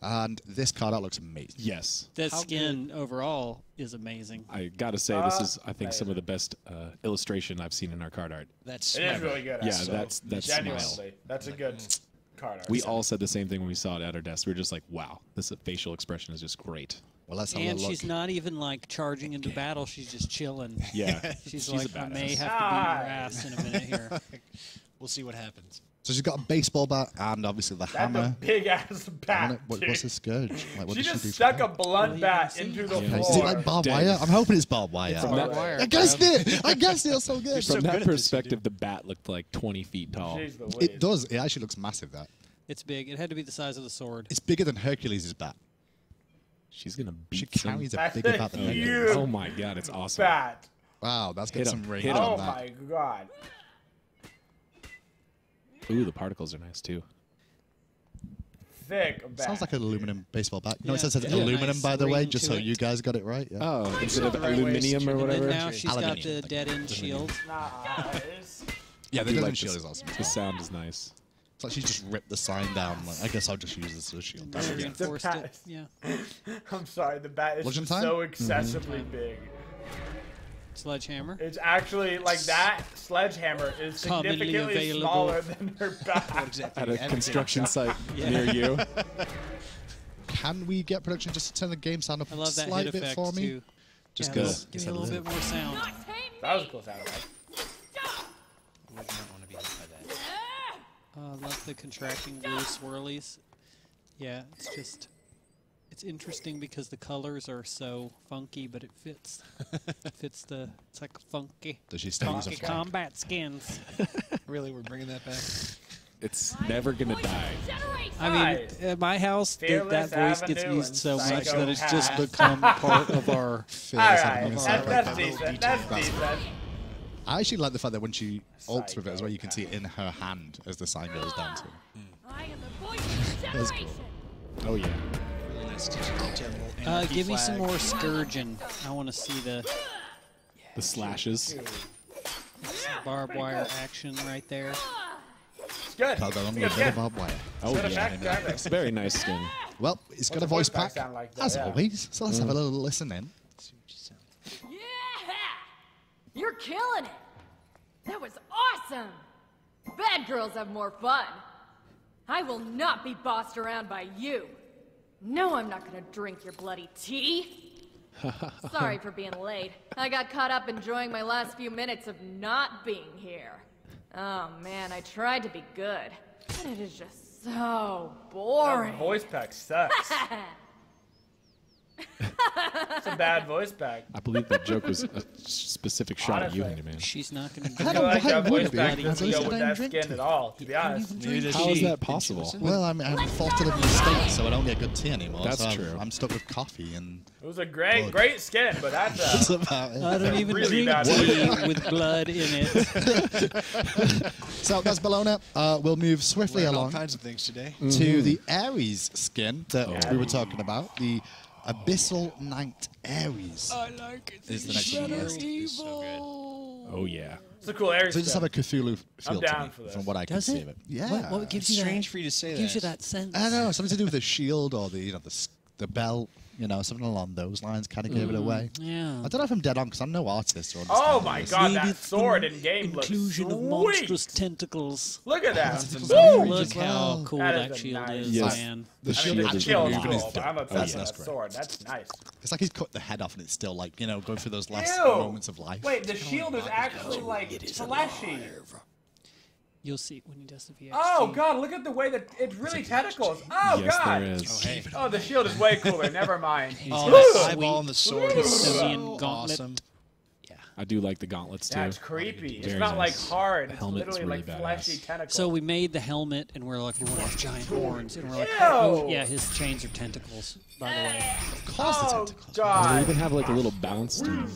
S2: And this card out looks amazing.
S7: Yes.
S8: That skin overall is amazing.
S7: I got to say, this is, I think, some of the best illustration I've seen in our card art.
S8: That's
S1: It is really good.
S7: Yeah,
S1: actually.
S7: that's
S1: genuinely.
S7: smile.
S1: That's a good card art.
S7: We all said the same thing when we saw it at our desk. We were just like, wow, this facial expression is just great.
S2: Well, let's have
S8: and
S2: a look.
S8: she's not even like charging into battle. She's just chilling.
S7: Yeah.
S8: She's
S7: a
S8: like, I may
S7: badass.
S8: have to beat your ass in a minute here.
S9: We'll see what happens.
S2: So she's got a baseball bat and obviously the
S1: That's
S2: hammer.
S1: a big ass
S2: on
S1: bat.
S2: it. What's
S1: dude.
S2: the scourge? Like, what
S1: She
S2: does she
S1: just
S2: do?
S1: stuck
S2: for
S1: a
S2: that?
S1: blunt bat into the
S7: Yeah.
S1: floor.
S2: Is it like barbed
S7: Dang.
S2: wire? I'm hoping it's barbed wire.
S7: From that,
S5: Wire.
S2: I guessed it. I guessed it. It's so good.
S9: so
S7: from
S9: good
S7: that
S9: at this, you
S7: perspective, the bat looked like 20 feet tall.
S1: Jeez Louise.
S2: It does. It actually looks massive. That
S8: It's big. It had to be the size of the sword.
S2: it's bigger than Hercules' bat.
S7: She's going to
S2: She
S7: beat some-
S2: carries a
S1: That's
S2: bigger
S1: a
S2: bat than
S1: huge
S2: Hercules.
S7: Oh, my God. It's awesome.
S1: bat.
S2: Wow, that's got
S7: Hit
S2: some
S7: 'em.
S2: range
S7: Hit 'em.
S2: on
S1: Oh
S2: that.
S1: my god.
S7: Ooh, the particles are nice, too.
S1: Thick bat.
S2: Sounds like an aluminum baseball bat. No, it
S8: Yeah.
S2: says
S8: Yeah.
S2: aluminum,
S8: Nice
S2: by the way,
S8: ring
S2: just
S8: to
S2: so
S8: it.
S2: you guys got it right. Yeah.
S7: Oh, instead of
S9: the right way to
S7: aluminium or
S9: shoot it.
S7: whatever.
S8: And now she's got
S2: Aluminium.
S8: the dead-end shield.
S1: Nice.
S2: Yeah, the
S7: I do
S2: dead
S7: like
S2: shield
S7: this.
S2: is awesome.
S7: The sound is nice.
S2: It's like she just ripped the sign down. Like, I guess I'll just use this as a shield.
S8: Really
S2: Yeah.
S8: reinforced
S1: The
S8: it. Yeah.
S1: I'm sorry, the bat is
S2: Bludgeon
S1: just
S2: time?
S1: so excessively big.
S8: Sledgehammer.
S1: It's actually like that sledgehammer is
S8: Commonly
S1: significantly
S8: available.
S1: smaller than her back.
S9: Exactly.
S7: At a construction site near you.
S2: Can we get production just to turn the game sound up
S8: I
S2: a
S8: love that
S2: slight
S8: hit
S2: bit
S8: effect
S2: for me?
S8: too.
S2: Just
S8: Yeah,
S2: because.
S8: give me a little bit more sound.
S1: That was a cool sound effect.
S9: Would not want to be hit by that.
S8: I love the contracting blue swirlies. Yeah, it's just, it's interesting because the colors are so funky, but it fits. Fits the, it's like funky.
S2: Does she still use a
S8: Funky
S2: flag?
S8: combat skins.
S9: Really, we're bringing that back?
S7: It's never gonna die.
S8: I mean, at my house, that
S1: Fearless
S8: voice gets
S1: Avenue
S8: used
S1: and
S8: so much that it's just
S1: Psychopath.
S8: become part of our.
S1: Alright,
S2: Fearless
S1: that's
S2: Avenue.
S1: decent. That's decent.
S2: I actually like the fact that when she ults with it as well, you can see it in her hand as the sign goes down to.
S10: I am the voice of
S2: That's
S10: generation.
S7: Oh yeah.
S9: Really nice attention to detail. Little anarchy
S8: Give me some
S9: flag.
S8: more scourging. I want to see the
S7: The slashes.
S8: barbed wire action right there.
S1: It's good.
S2: Can't go wrong
S1: It's
S2: with a
S1: good.
S2: bit of barbed wire.
S7: Oh
S1: Good
S7: yeah.
S1: effect, grab it.
S7: It's a very nice skin.
S2: Well, it's got
S1: What's
S2: a
S1: the
S2: voice
S1: voice pack
S2: pack,
S1: sound like, though?
S2: as
S1: Yeah.
S2: always. So let's have a little listen in.
S10: Yeah! You're killing it! That was awesome! Bad girls have more fun. I will not be bossed around by you. No, I'm not gonna drink your bloody tea. Sorry for being late. I got caught up enjoying my last few minutes of not being here. Oh man, I tried to be good, but it is just so boring.
S1: That voice pack sucks. It's a bad voice pack.
S7: I believe that joke was a specific shot at you,
S1: Honestly.
S7: Handyman.
S8: She's not going to
S2: I
S1: I
S8: do
S1: feel
S2: don't
S1: like
S2: why
S1: that
S2: would
S1: voice
S2: it be?
S1: pack
S2: At
S1: doesn't
S2: least
S1: go
S2: I
S1: with
S2: don't
S1: that
S2: drink
S1: skin
S2: tea.
S1: at all, to be honest.
S9: Maybe does
S7: How is
S9: she?
S7: that possible?
S2: Well, I'm forced to live in the States, so I don't get good tea anymore.
S7: That's
S2: so
S7: true.
S2: I'm stuck with coffee, and
S1: It was a great skin, but that's
S2: that's about it.
S8: I don't even
S1: really
S8: drink
S1: bad
S8: tea with blood in it.
S2: So that's Bologna. We'll move swiftly
S9: Learned all
S2: along
S9: kinds of things today.
S2: to the Ares skin that we were talking about. The Abyssal Knight Ares
S8: like it.
S2: is the next one on the list.
S9: It's so good.
S7: Oh yeah.
S1: It's a cool area.
S2: So it just have a Cthulhu feel to
S1: down
S2: me,
S1: for this.
S2: from what I can
S8: Does
S2: see
S8: it?
S2: of it. Yeah.
S8: What gives
S9: It's
S8: you
S9: strange
S8: that?
S9: for you to say
S8: Gives you
S9: that.
S8: that sense.
S2: I don't know, something to do with the shield or the belt, something along those lines kind of gave it away.
S8: Yeah.
S2: I don't know if I'm dead on because I'm no artist or
S1: Oh
S2: understand
S1: my
S2: this.
S1: god,
S8: Maybe
S1: that
S8: it's
S1: sword
S8: the
S1: in game looks
S8: inclusion of
S1: sweet.
S8: monstrous tentacles.
S1: Look at that.
S2: Woo!
S8: Look how
S2: well.
S8: cool
S1: That
S8: that
S1: is a
S8: shield
S1: nice-
S8: is,
S7: Yes.
S8: man.
S7: The
S1: I mean,
S7: shield
S1: the
S7: is
S2: actually
S1: shield
S2: moving
S1: is
S2: is
S1: cool, but
S2: dope.
S1: I'm
S2: Oh,
S1: obsessed
S2: yeah.
S1: with that sword. That's nice.
S2: It's like he's cut the head off and it's still like, going through those last
S1: Ew.
S2: moments of life.
S1: Wait, the shield is actually like fleshy.
S8: You'll see when he does the VXG.
S1: Oh god, look at the way that it's really tentacles. Oh
S7: Yes,
S1: god.
S7: there is.
S9: Hey,
S1: Oh, the shield is way cooler. Never mind.
S9: oh, the eyeball and the sword is
S8: Custodian
S9: so
S8: gauntlet.
S9: awesome.
S7: I do like the gauntlets too.
S1: That's creepy. It's
S7: Very
S1: not like
S7: nice.
S1: hard.
S7: The
S1: It's
S7: helmet's
S1: literally
S7: really
S1: like fleshy
S7: badass.
S1: tentacles.
S8: So we made the helmet, and we're like, we want giant horns, and we're like,
S1: Ew.
S8: oh, yeah, his chains are tentacles, by the way.
S2: Of course the
S1: Oh
S2: tentacles.
S7: They
S1: god.
S7: even have like a little bounce to them.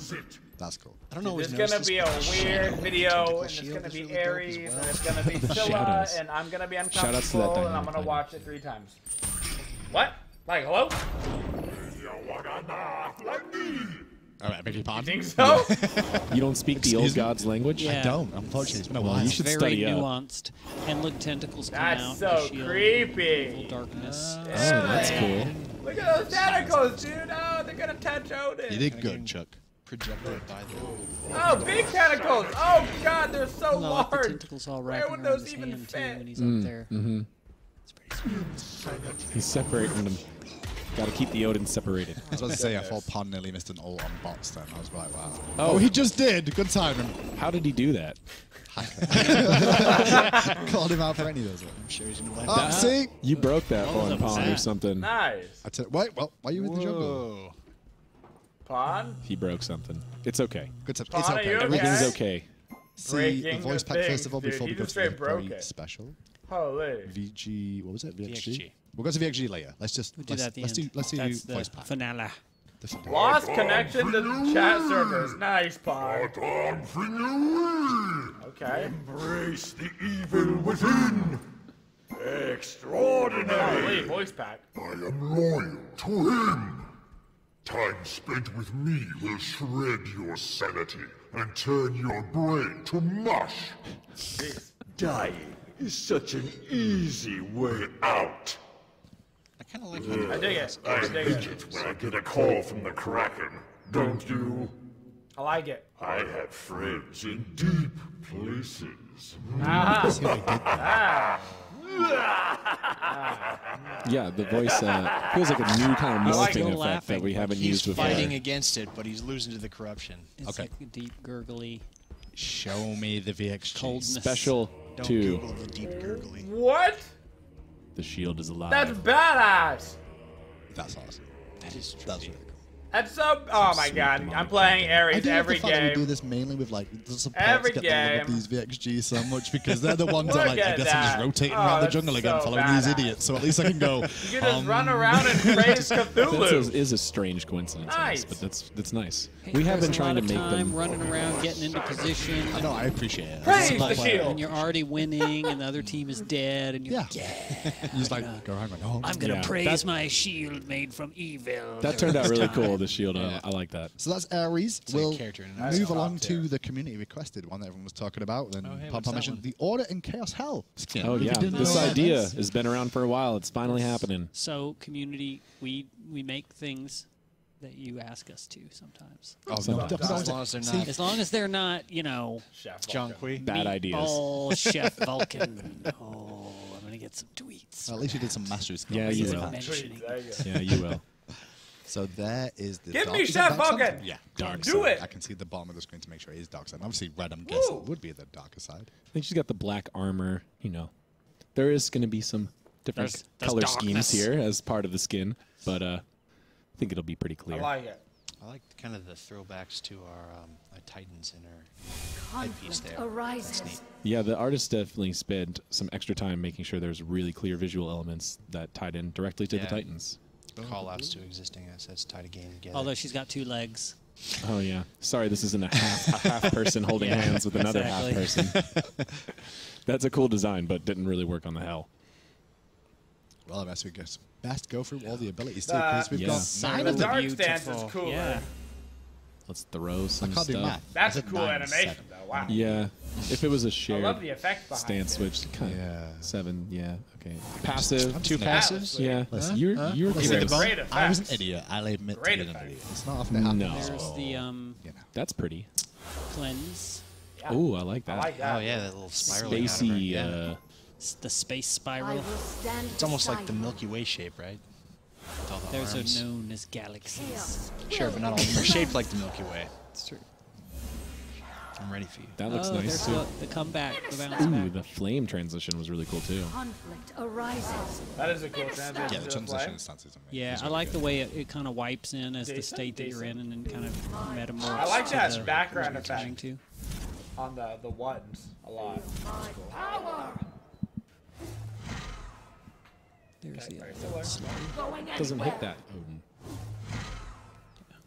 S2: That's cool.
S9: I don't know.
S1: It's gonna be a weird video, and it's gonna be Ares, and it's gonna be Scylla,
S7: Shoutouts.
S1: and I'm gonna be
S7: Shoutouts to that
S1: uncomfortable, and I'm
S7: dynamic
S1: gonna
S7: item.
S1: watch it 3 times. What? Like, hello?
S2: All right, I beg your pardon.
S1: Think so?
S7: You don't speak the old god's language?
S8: Yeah.
S2: I don't, unfortunately. It's been a
S7: Well,
S2: while.
S7: you should
S8: Very
S7: study up.
S8: nuanced. And look, tentacles come
S1: That's
S8: out.
S1: so
S8: the shield,
S1: creepy.
S8: Evil darkness.
S7: Oh, that's cool.
S1: Look at those tentacles, dude. Oh, they're gonna touch Odin.
S2: You did good, Chuck.
S9: projected by the.
S1: Oh, big tentacles! Oh god, they're so
S8: No, like the
S1: large.
S8: tentacles all
S1: Where
S8: wrapping
S1: would
S8: around
S1: those
S8: his
S1: even
S8: hand too
S1: fit?
S8: when he's up there. It's pretty sweet.
S7: He's separating them. Got to keep the Odin separated.
S2: I was about to say, I thought Pond nearly missed an ult on bots then. I was like, wow.
S7: Oh.
S2: he just did. Good timing.
S7: How did he do that?
S2: Called him out for any of those.
S9: I'm sure he's gonna win.
S2: Oh, see?
S7: You broke that
S8: What was
S7: one,
S8: up with
S7: Pond, or
S8: that?
S7: something.
S1: Nice.
S2: Wait, well, why are you in the jungle?
S9: Whoa.
S1: Pond?
S7: He broke something. It's okay.
S2: Good to,
S1: Pond,
S2: it's
S1: are
S2: okay.
S1: you okay?
S7: Everything's okay.
S2: See
S1: Breaking
S2: the voice
S1: the
S2: pack first of all
S1: things,
S2: before
S1: dude.
S2: we
S1: He
S2: go
S1: just
S2: to the
S1: straight broke
S2: very
S1: it.
S2: special
S1: Holy.
S2: VG. What was it? VXG.
S9: VXG.
S2: We'll go to VXG later. Let's just
S8: We'll do that at the
S2: let's
S8: end.
S2: do
S8: That's the
S2: voice pack.
S8: finale.
S2: The finale.
S1: Lost connection to chat servers. Nice, Pond. Okay.
S3: Embrace the evil within. Extraordinary.
S1: Holy, voice pack.
S3: I am loyal to him. Time spent with me will shred your sanity and turn your brain to mush. Dying is such an easy way out.
S9: I kind of like how
S1: I dig it.
S3: I
S1: I dig
S3: hate
S1: it.
S3: it when I get a call from the Kraken. Don't you?
S1: I like it.
S3: I have friends in deep places.
S7: Yeah, the voice feels like a new kind of morphing effect
S8: laughing.
S7: that we haven't
S9: He's
S7: used before.
S9: fighting against it, but he's losing to the corruption.
S8: It's like a deep gurgly
S2: Show me the VXG.
S8: coldness.
S7: Special
S9: Don't
S7: 2.
S9: Google the deep gurgly.
S1: What?
S7: The shield is alive.
S1: That's badass.
S2: That's awesome.
S9: That is true.
S2: That's really cool.
S1: That's so. Oh my god. I'm playing
S2: I
S1: Ares
S2: do love
S1: every
S2: the fact that we do
S1: game.
S2: this mainly with like the supports
S1: Every
S2: get the love of
S1: game.
S2: these VXGs so much because they're the ones that
S1: Look
S2: like I
S1: at
S2: guess I'm just
S1: that.
S2: rotating
S1: Oh,
S2: around the
S1: that's
S2: jungle again
S1: so
S2: following these
S1: badass.
S2: idiots. So at least I can go.
S1: You can just run around and praise
S7: That
S1: Cthulhu.
S7: is a strange coincidence, I guess,
S1: Nice.
S7: but that's nice.
S8: Hey,
S7: We have
S8: there's
S7: been trying
S8: a
S7: to
S8: lot
S7: make
S8: of time
S7: them.
S8: running around, getting into position.
S2: I know, I appreciate it.
S1: Praise
S2: It's
S1: the
S2: like-
S1: shield.
S8: And you're already winning, and the other team is dead, and you're
S2: Yeah. You just like go around going, oh,
S8: I'm gonna
S7: Yeah,
S8: praise
S7: that-
S8: my shield made from evil.
S7: That turned out really cool, the shield. I like that.
S2: So that's Ares.
S9: like a
S2: We'll
S9: character in an
S2: move
S1: Awesome.
S2: along
S1: Top
S2: to
S1: tier.
S2: the community requested one that everyone was talking about. Then
S9: Oh, hey,
S2: Pom
S9: what's
S2: Pom
S9: that
S2: mentioned
S9: one?
S2: the Order in Chaos Hell skin.
S7: Oh
S2: If you
S7: yeah,
S2: didn't
S7: this
S2: know what that
S7: idea
S2: is.
S7: has been around for a while. It's finally happening.
S8: So, community, we make things that you ask us to sometimes.
S2: Oh,
S7: Some-
S2: no,
S9: As long as they're not
S8: As long as they're not,
S1: Chef
S9: junky.
S7: Bad ideas.
S8: Oh, Chef Vulcan. Oh, I'm gonna get some tweets.
S2: At least you did some mastery skills.
S7: Yeah, you
S8: He's
S7: will.
S8: mentioning.
S7: Yeah, you will.
S2: So there is the
S1: Give
S2: dark,
S1: me
S2: is it
S1: Chef
S2: dark side?
S1: Vulcan!
S2: Yeah,
S7: Dark
S1: Do
S7: side.
S1: it!
S2: I can see the bottom of the screen to make sure it is dark side. Obviously, red, I'm guessing,
S1: Woo!
S2: would be the darker side.
S7: I think she's got the black armor. You know, there is going to be some different
S8: There's
S7: color
S8: darkness.
S7: schemes here as part of the skin, but I think it'll be pretty
S1: I
S7: clear.
S1: like it.
S9: I like kind of the throwbacks to our Titans in our headpiece
S10: Conflict
S9: there.
S10: arises.
S9: That's neat.
S7: Yeah, the artist definitely spent some extra time making sure there's really clear visual elements that tied in directly to the
S9: Yeah.
S7: Titans.
S9: Call outs to existing assets tied again together.
S8: Although she's got 2 legs.
S7: Oh yeah, sorry, this isn't a half person holding
S8: Yeah,
S7: hands with another
S8: exactly.
S7: half person. That's a cool design, but didn't really work on the hell.
S2: Well, I guess we guess best go through all the abilities too,
S1: The-
S2: because we've
S7: Yeah.
S2: got
S8: So
S2: 9
S1: The
S2: of them.
S1: dark stance is
S8: beautiful.
S1: cooler.
S8: Yeah.
S7: Let's throw some
S2: I can't do
S7: stuff.
S2: math.
S1: That's
S2: I
S1: a
S2: said
S1: cool
S2: 9,
S1: animation,
S2: 7.
S1: though. Wow.
S7: Yeah, if it was a
S1: I
S7: shared
S1: love the effect behind
S7: stance
S1: it.
S7: switch, kind of
S2: Yeah.
S7: 7. Yeah, okay. Passive.
S9: 2 passives?
S7: Yeah,
S2: Listen,
S7: you're
S9: Give me the
S7: close.
S9: bone.
S1: Great effect.
S2: I was an idiot. I'll admit
S1: Great
S2: to being an
S1: effect.
S2: idiot. It's not often it happens.
S7: No.
S8: There's the
S2: You know.
S7: That's pretty.
S8: cleanse,
S1: Yeah.
S7: Oh, I like that.
S1: I like that.
S9: Oh yeah, that little spiraling out of her.
S7: Spacey.
S9: Yeah.
S8: the space
S10: I
S8: spiral.
S10: will stand
S9: It's almost like the
S10: beside you.
S9: Milky Way shape, right? With all the
S8: Those
S9: arms.
S8: are known as galaxies.
S10: Chaos
S9: Sure, but not all of them are shaped like the Milky Way.
S8: It's true.
S9: I'm ready for you.
S7: That looks
S8: Oh,
S7: nice
S8: there's
S7: too.
S8: the comeback, the bounce
S7: Ooh,
S8: back.
S7: the flame transition was really cool too.
S10: Conflict arises.
S1: That is a cool transition.
S2: Yeah, the
S1: to the
S2: transition
S1: play.
S2: stance is amazing.
S8: Yeah,
S2: It's
S8: I
S2: really
S8: like
S2: good.
S8: the way it kind of wipes in as the
S1: Decent,
S8: state that you're in, and then kind of metamorphs.
S1: I like
S8: to
S1: that
S8: the-
S1: background
S8: what you're trying
S1: effect.
S8: to.
S1: On the ones a lot.
S10: Power.
S8: There's
S1: Okay,
S8: the
S1: very
S8: other
S1: similar.
S8: one.
S10: Going
S7: Doesn't hit
S10: anywhere.
S7: that, Odin.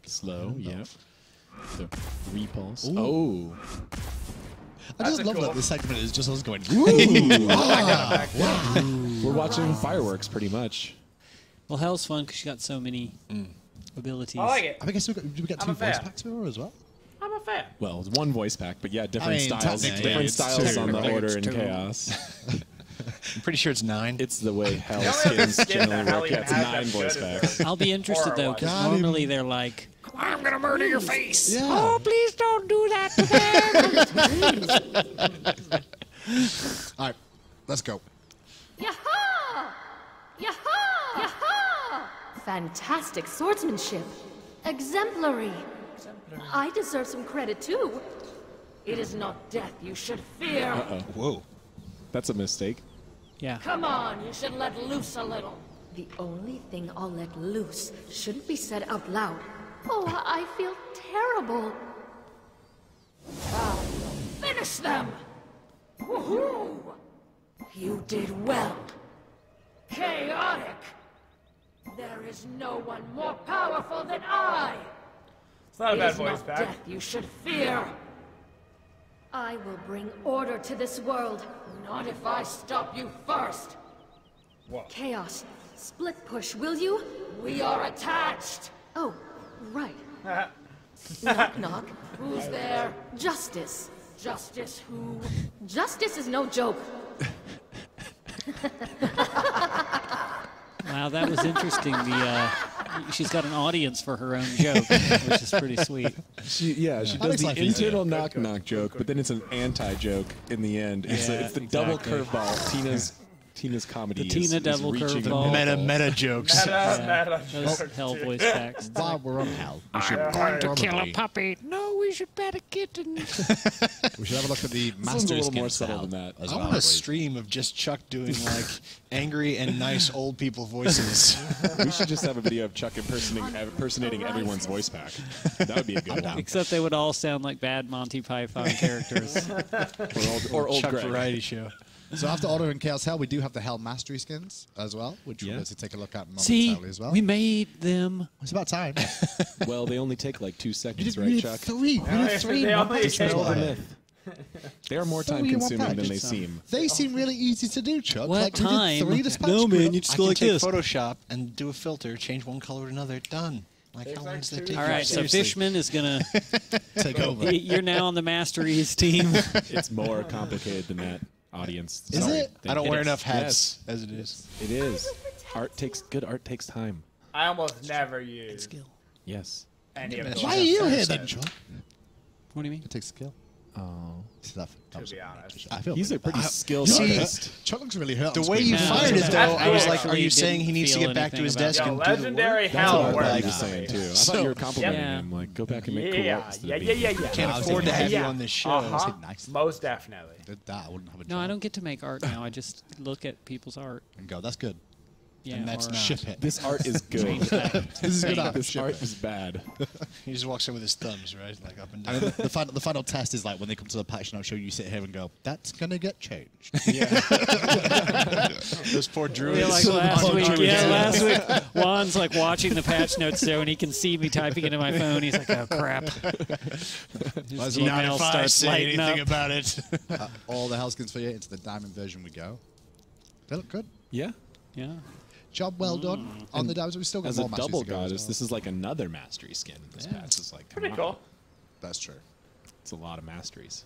S7: Slow, yeah. The repulse.
S2: Ooh.
S7: Oh,
S2: I just
S1: That's a
S2: love
S1: cool-
S2: that this segment is just us going,
S7: we're watching fireworks pretty much.
S8: Well, Hell's fun because she got so many abilities.
S1: I like it.
S2: I guess did we get
S1: I'm
S2: 2
S1: a fan.
S2: voice packs for her as well?
S1: I'm a fan.
S7: Well, it's one voice pack, but yeah, different
S2: I mean,
S7: styles.
S2: technically,
S7: Different
S2: it's
S7: styles
S2: 2.
S7: on the
S2: Technically,
S7: order
S8: it's
S7: and
S8: 2.
S7: chaos.
S9: I'm pretty sure it's 9.
S7: It's the way hell
S1: The only other
S7: skins
S1: skin that
S7: generally
S1: Hell
S7: work.
S1: even
S7: Yeah, it's
S1: has
S7: 9
S1: that's
S7: voice
S1: good is
S7: packs.
S1: their
S8: I'll be interested
S1: horror
S8: though,
S1: one.
S8: because
S2: Got him.
S8: normally they're like, "I'm gonna murder your face."
S2: Yeah.
S8: Oh, please don't do that to them.
S2: All right, let's go.
S10: Yaha! Yaha! Yaha! Fantastic swordsmanship. Exemplary. I deserve some credit too. It is not death you should fear.
S7: Uh-oh.
S9: Whoa.
S7: That's a mistake.
S8: Yeah.
S10: Come on, you should let loose a little. The only thing I'll let loose shouldn't be said out loud. Oh, I feel terrible. Finish them! Woohoo! You did well. Chaotic! There is no one more powerful than I!
S1: It's not a
S10: It
S1: bad
S10: is
S1: voice
S10: not
S1: pack.
S10: death you should fear. I will bring order to this world, not if I stop you first.
S1: Whoa.
S10: Chaos, split push, will you? We are attached. Oh, right. Knock, knock. Who's there? Justice. Justice who? Justice is no joke.
S8: Wow, that was interesting. she's got an audience for her own joke, which is pretty sweet.
S7: She does the internal knock-knock joke, but then it's an anti-joke in the end. It's the double curveball. Tina's comedy.
S8: The Tina double
S7: reaching
S8: curveball.
S9: Meta jokes.
S8: Those Hell voice packs.
S2: While we're on Hell, we should
S8: Kill a puppy. No, we should pet a kitten.
S2: We should have a look at the
S7: This one's
S2: master
S7: a little
S2: skins
S7: more
S2: for
S7: subtle
S2: Hell
S7: than that.
S2: as
S9: I
S2: well,
S9: want a
S2: please.
S9: stream of just Chuck doing like angry and nice old people voices.
S7: We should just have a video of Chuck impersonating everyone's voice pack. That would be a good one.
S8: Except they would all sound like bad Monty Python characters.
S7: Or old
S9: Chuck
S7: Greg.
S9: variety show.
S2: So after ordering Chaos Hell, we do have the Hell Mastery skins as well, which we're going to take a look at
S8: See,
S2: momentarily as well.
S8: we made them.
S2: It's about time.
S7: Well, they only take like 2
S2: You
S7: seconds,
S2: did
S7: right, Chuck?
S2: three. We did three.
S1: They only
S2: Just
S1: take
S2: know
S7: the
S2: that.
S7: myth. They are more
S2: So you want
S7: time-consuming
S2: that?
S7: than they
S2: Just,
S7: seem.
S2: They seem really easy to do, Chuck.
S8: What
S2: like,
S8: time?
S2: We did 3 dispatch
S8: No, man,
S2: group.
S8: you just
S9: I
S8: go
S9: can
S8: like
S9: take
S8: this.
S9: Photoshop and do a filter, change one color to another. Done. Like how long does that take?
S8: All right, so
S9: Seriously.
S8: Fishman is gonna
S2: take over.
S8: You're now on the Masteries team.
S7: It's more complicated than that, audience.
S2: Is
S7: Sorry.
S2: it?
S9: I don't wear
S7: is.
S9: enough hats
S7: Yes,
S9: as it is.
S7: it is. Good art takes time.
S1: I almost never use
S7: Yes.
S1: any of those.
S2: Why are you here then, Chuck?
S8: What do you mean?
S2: It takes skill.
S7: Oh.
S2: Stuff.
S1: To be honest.
S2: I feel
S7: He's a pretty skilled
S9: See,
S7: artist.
S2: Chuck looks really hurt.
S9: The
S2: on
S9: way
S2: screen
S9: you
S2: now.
S9: fired it, though,
S1: That's
S9: I was
S1: cool.
S9: like, are you
S8: Actually
S9: saying he
S8: didn't
S9: needs to
S8: feel
S9: get back to his
S8: anything
S9: desk
S1: Yo,
S9: and do the work?
S1: legendary
S7: That's
S1: hell
S7: what
S1: work.
S7: I was saying, too. I thought you were complimenting
S8: Yeah.
S7: him. Like, go back and make cool
S1: Yeah,
S7: art instead
S1: yeah,
S7: of
S1: yeah,
S7: being-
S1: yeah, yeah.
S9: Can't
S2: I was
S9: afford to
S2: thinking-
S9: have you
S1: Yeah.
S9: on this show.
S1: Uh-huh.
S2: Nice.
S1: Most definitely.
S2: Did that, I wouldn't have a job.
S8: No, I don't get to make art now. I just look at people's art.
S2: And go, that's good.
S8: Yeah,
S9: And that's
S8: or
S9: not.
S2: Ship it.
S7: This art is good.
S2: This is good art.
S7: This art is bad.
S9: He just walks in with his thumbs, right? Like up and
S2: I
S9: down.
S2: mean, the final test is like when they come to the patch note show, you sit here and go, that's going to get changed.
S9: Those poor druids.
S8: Yeah, like last
S2: Poor
S8: week.
S2: druids.
S8: Yeah, last week. Juan's like watching the patch notes show, and he can see me typing into my phone. He's like, "Oh crap!" His
S2: Not
S8: Gmail
S9: if I
S8: starts
S9: say
S8: lighting
S9: anything
S8: up.
S9: about it.
S2: All the Hellskins for you. Into the diamond version we go. They look good.
S7: Yeah.
S8: Yeah.
S2: Job well done on the diamonds. We still got
S7: As a
S2: more masters
S7: double
S2: to go as
S7: goddess,
S2: well.
S7: this is like another mastery skin. This
S8: Yeah.
S7: patch is like, come
S1: Pretty
S7: on.
S1: cool.
S2: That's true.
S7: It's a lot of masteries.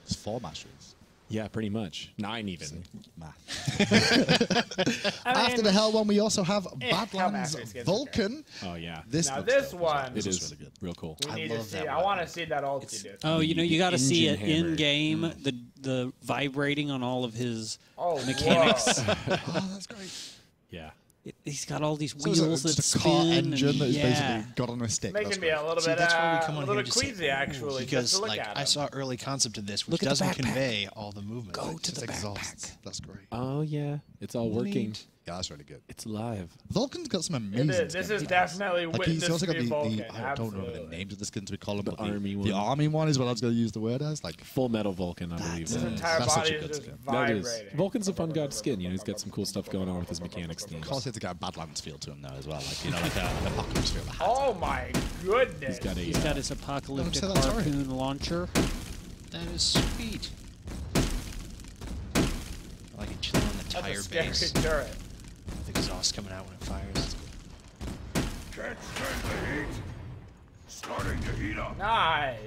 S2: It's 4 masteries.
S7: Yeah, pretty much. 9 even.
S2: Math.
S1: I mean,
S2: After the Hell one, we also have
S1: Hell
S2: Badlands
S1: Mastery skins,
S2: Vulcan.
S7: Oh, yeah.
S2: This
S1: now
S2: looks
S1: this
S2: dope.
S1: one,
S7: It is
S2: really good.
S7: real cool.
S1: we
S2: I
S1: need to
S2: love
S1: see.
S2: that
S1: I
S2: one.
S1: want to see that ulti, dude.
S8: Oh, you got to see it
S7: engine hammer.
S8: in game. The vibrating on all of his
S1: Oh,
S8: mechanics.
S1: whoa.
S2: Oh, that's great.
S7: Yeah.
S8: He's got all these
S2: So it's
S8: wheels that
S2: just a
S8: spin.
S2: car
S8: and-
S2: engine that is
S8: yeah.
S2: basically got on a stick.
S1: Making
S2: That's
S1: me a
S2: great.
S1: little
S9: See,
S1: bit,
S9: that's why we come
S1: a
S9: on
S1: little
S9: here
S1: bit
S9: to say,
S1: queasy, actually, just
S9: because
S1: to look
S9: like
S1: at
S9: I
S1: him.
S9: saw early concept of this, which
S8: Look at the
S9: doesn't
S8: backpack.
S9: convey all the movement.
S8: Go to
S2: It's
S8: the
S2: exhaust.
S8: backpack.
S2: That's great.
S7: Oh, yeah. It's all working.
S2: Yeah, that's really good.
S7: It's live.
S2: Vulcan's got some
S1: It
S2: amazing
S1: is. This
S2: skins.
S1: is definitely
S2: Like
S1: witness
S2: he's also got
S1: to be Vulcan.
S2: I don't remember the
S1: absolutely.
S2: names of the skins we call them,
S7: The
S2: but
S7: army
S2: the
S7: one.
S2: army one is what I was going to use the word as. Like,
S7: Full Metal Vulcan, I believe.
S1: His
S2: Mm.
S1: entire
S2: That's such
S1: body
S2: a
S1: is
S2: good
S1: just
S2: skin.
S7: That is.
S1: vibrating.
S7: Vulcan's a fun god skin. You know, he's got some cool stuff going on with his mechanics themes.
S2: of course, it's got a Badlands feel to him now as well. Like, you know, like an apocalypse feel.
S1: Oh my goodness.
S7: He's got a.
S8: He's got his apocalyptic
S2: Don't say that, sorry.
S8: harpoon launcher.
S9: That is sweet. I like it chilling on the
S1: That's
S9: tire
S1: a scary
S9: base.
S1: turret.
S9: The exhaust coming out when it fires.
S3: Can't stand the heat. Starting to heat up.
S1: Nice.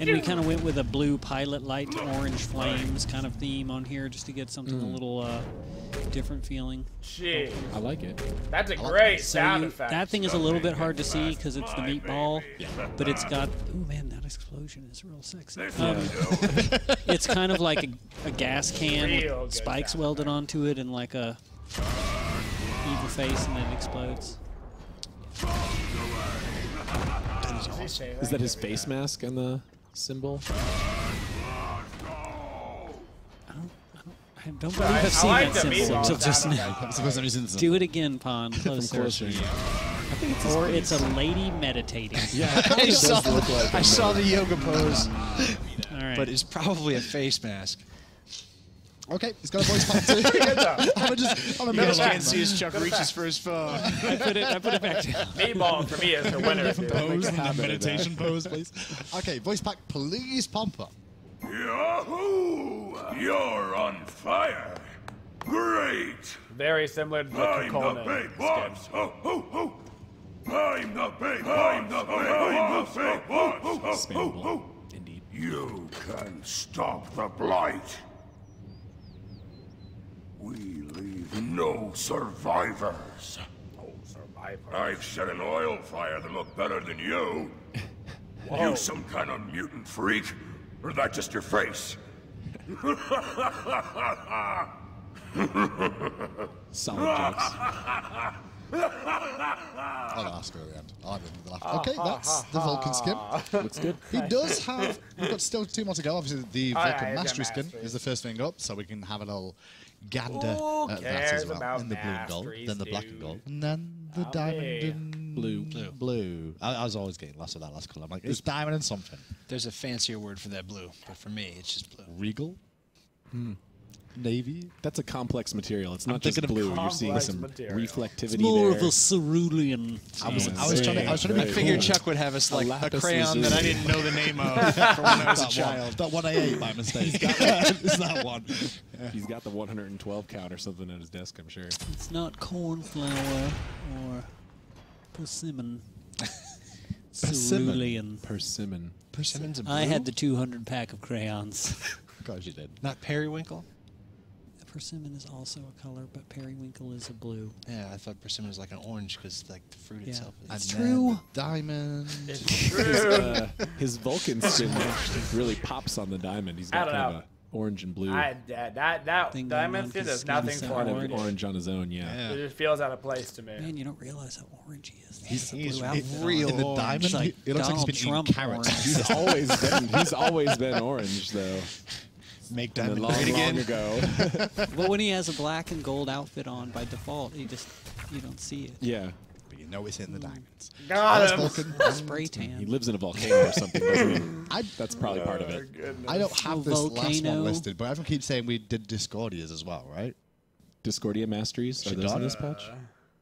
S8: And we kind of went with a blue pilot light to orange flames kind of theme on here just to get something a little different feeling.
S1: Jeez.
S7: I like it.
S1: That's a great
S8: So
S1: sound
S8: you,
S1: effect.
S8: that thing is a little bit hard to see because it's the meatball, but it's got, oh man, that explosion is real sexy. It's kind of like a gas can
S1: Real
S8: with
S1: good
S8: spikes
S1: sound
S8: welded onto it and like a evil face, and then it explodes.
S7: Is that his face mask on the symbol?
S8: I don't believe I've seen
S1: like
S8: that
S1: the
S8: symbol
S1: meatball
S8: until just
S1: sound
S8: now.
S2: That's the first time he's in
S8: Do it again, Pon. Closer.
S7: closer. I think it's
S8: Or it's a lady meditating.
S7: Yeah,
S9: I saw the yoga pose,
S8: All right.
S9: but it's probably a face mask.
S2: Okay, he's got a voice pack too. I'm a
S9: You guys
S2: middle
S9: can't see as Chuck reaches for his phone.
S8: I put it back down.
S1: Meatball for me is the winner. dude.
S2: pose,
S7: habit of
S2: meditation pose, please. Okay, voice pack, please, Pompa.
S3: Yahoo! You're on fire. Great.
S1: Very similar to the
S3: I'm the
S1: Conan
S3: big boss.
S1: skin.
S3: Oh, oh, oh. I'm the big boss. I'm the big boss. Oh, oh, oh.
S7: Indeed.
S3: You can stop the blight. We leave no survivors. I've set an oil fire that looked better than you.
S1: Whoa.
S3: You some kind of mutant freak? Or that just your face?
S7: Solid jokes.
S2: Oh, no, that's good at the end. I didn't laugh. Okay, that's the Vulcan skin.
S7: Looks good.
S2: He does have. We've got still 2 more to go. Obviously, the
S1: Oh, yeah,
S2: Vulcan
S1: he's got
S2: Mastery skin
S1: Mastery.
S2: is the first thing up, so we can have a little gander
S1: Who
S2: at that
S1: cares
S2: as well.
S1: about
S2: In the blue and gold,
S1: Masteries,
S2: then the black and
S1: dude?
S2: gold, and then the
S1: Not
S2: diamond
S1: me.
S2: and
S7: Blue.
S2: I was always getting lost with that last color. I'm like, it's diamond and something.
S9: There's a fancier word for that blue, but for me, it's just blue.
S2: Regal. Navy.
S7: That's a complex material. It's not just
S9: thinking of
S7: blue. You're seeing
S1: complex
S7: some
S1: material.
S7: reflectivity
S8: More
S7: there.
S8: of a cerulean.
S2: I was trying to be
S9: I figured
S2: cool.
S9: Chuck would have us like a
S7: lapis
S9: crayon that I
S7: lazuli.
S9: didn't know the name of from when I was a child.
S2: That one I ate by mistake. It's that one.
S7: He's got the 112 count or something at his desk, I'm sure.
S8: It's not cornflower or persimmon. Cerulean.
S7: Persimmon.
S9: Persimmon's a blue?
S8: I had the 200 pack of crayons.
S2: Of course you did.
S9: Not periwinkle?
S8: Persimmon is also a color, but periwinkle is a blue.
S9: Yeah, I thought persimmon was like an orange because like the fruit
S8: Yeah.
S9: itself is.
S8: It's
S2: And
S8: true.
S2: then Diamond.
S1: It's true.
S7: His Vulcan skin really pops on the diamond. He's
S1: I
S7: got
S1: don't
S7: kind
S1: know.
S7: of a orange and blue.
S1: that
S8: Thing
S1: diamond
S8: going on
S1: skin
S8: 'cause
S1: does
S8: skin
S1: nothing
S8: is
S1: for
S8: so
S7: kind
S1: me.
S7: of orange on his own, yeah.
S1: It just feels out of place to me.
S8: Man, you don't realize how orange he is.
S9: He's
S8: blue
S9: it-
S8: outfit
S9: real
S8: on.
S2: In the
S9: orange.
S2: diamond,
S8: like
S2: it looks like
S8: Donald
S2: he's been
S8: Trump
S2: eating carrots.
S8: orange.
S7: He's always been orange though.
S9: Make
S7: And
S9: diamond
S7: long,
S9: great
S7: long
S9: again.
S7: ago.
S8: Well, when he has a black and gold outfit on by default, you don't see it.
S7: Yeah.
S2: But you know it's in the diamonds.
S1: Got
S2: That's
S1: him.
S2: Vulcan.
S8: Spray tan.
S7: He lives in a volcano or something, doesn't he? That's probably part of it.
S2: I don't have this last
S8: Volcano.
S2: one listed, but everyone keeps saying we did Discordias as well, right?
S7: Discordia Masteries? Are
S2: Should
S7: those in
S2: done.
S7: this patch?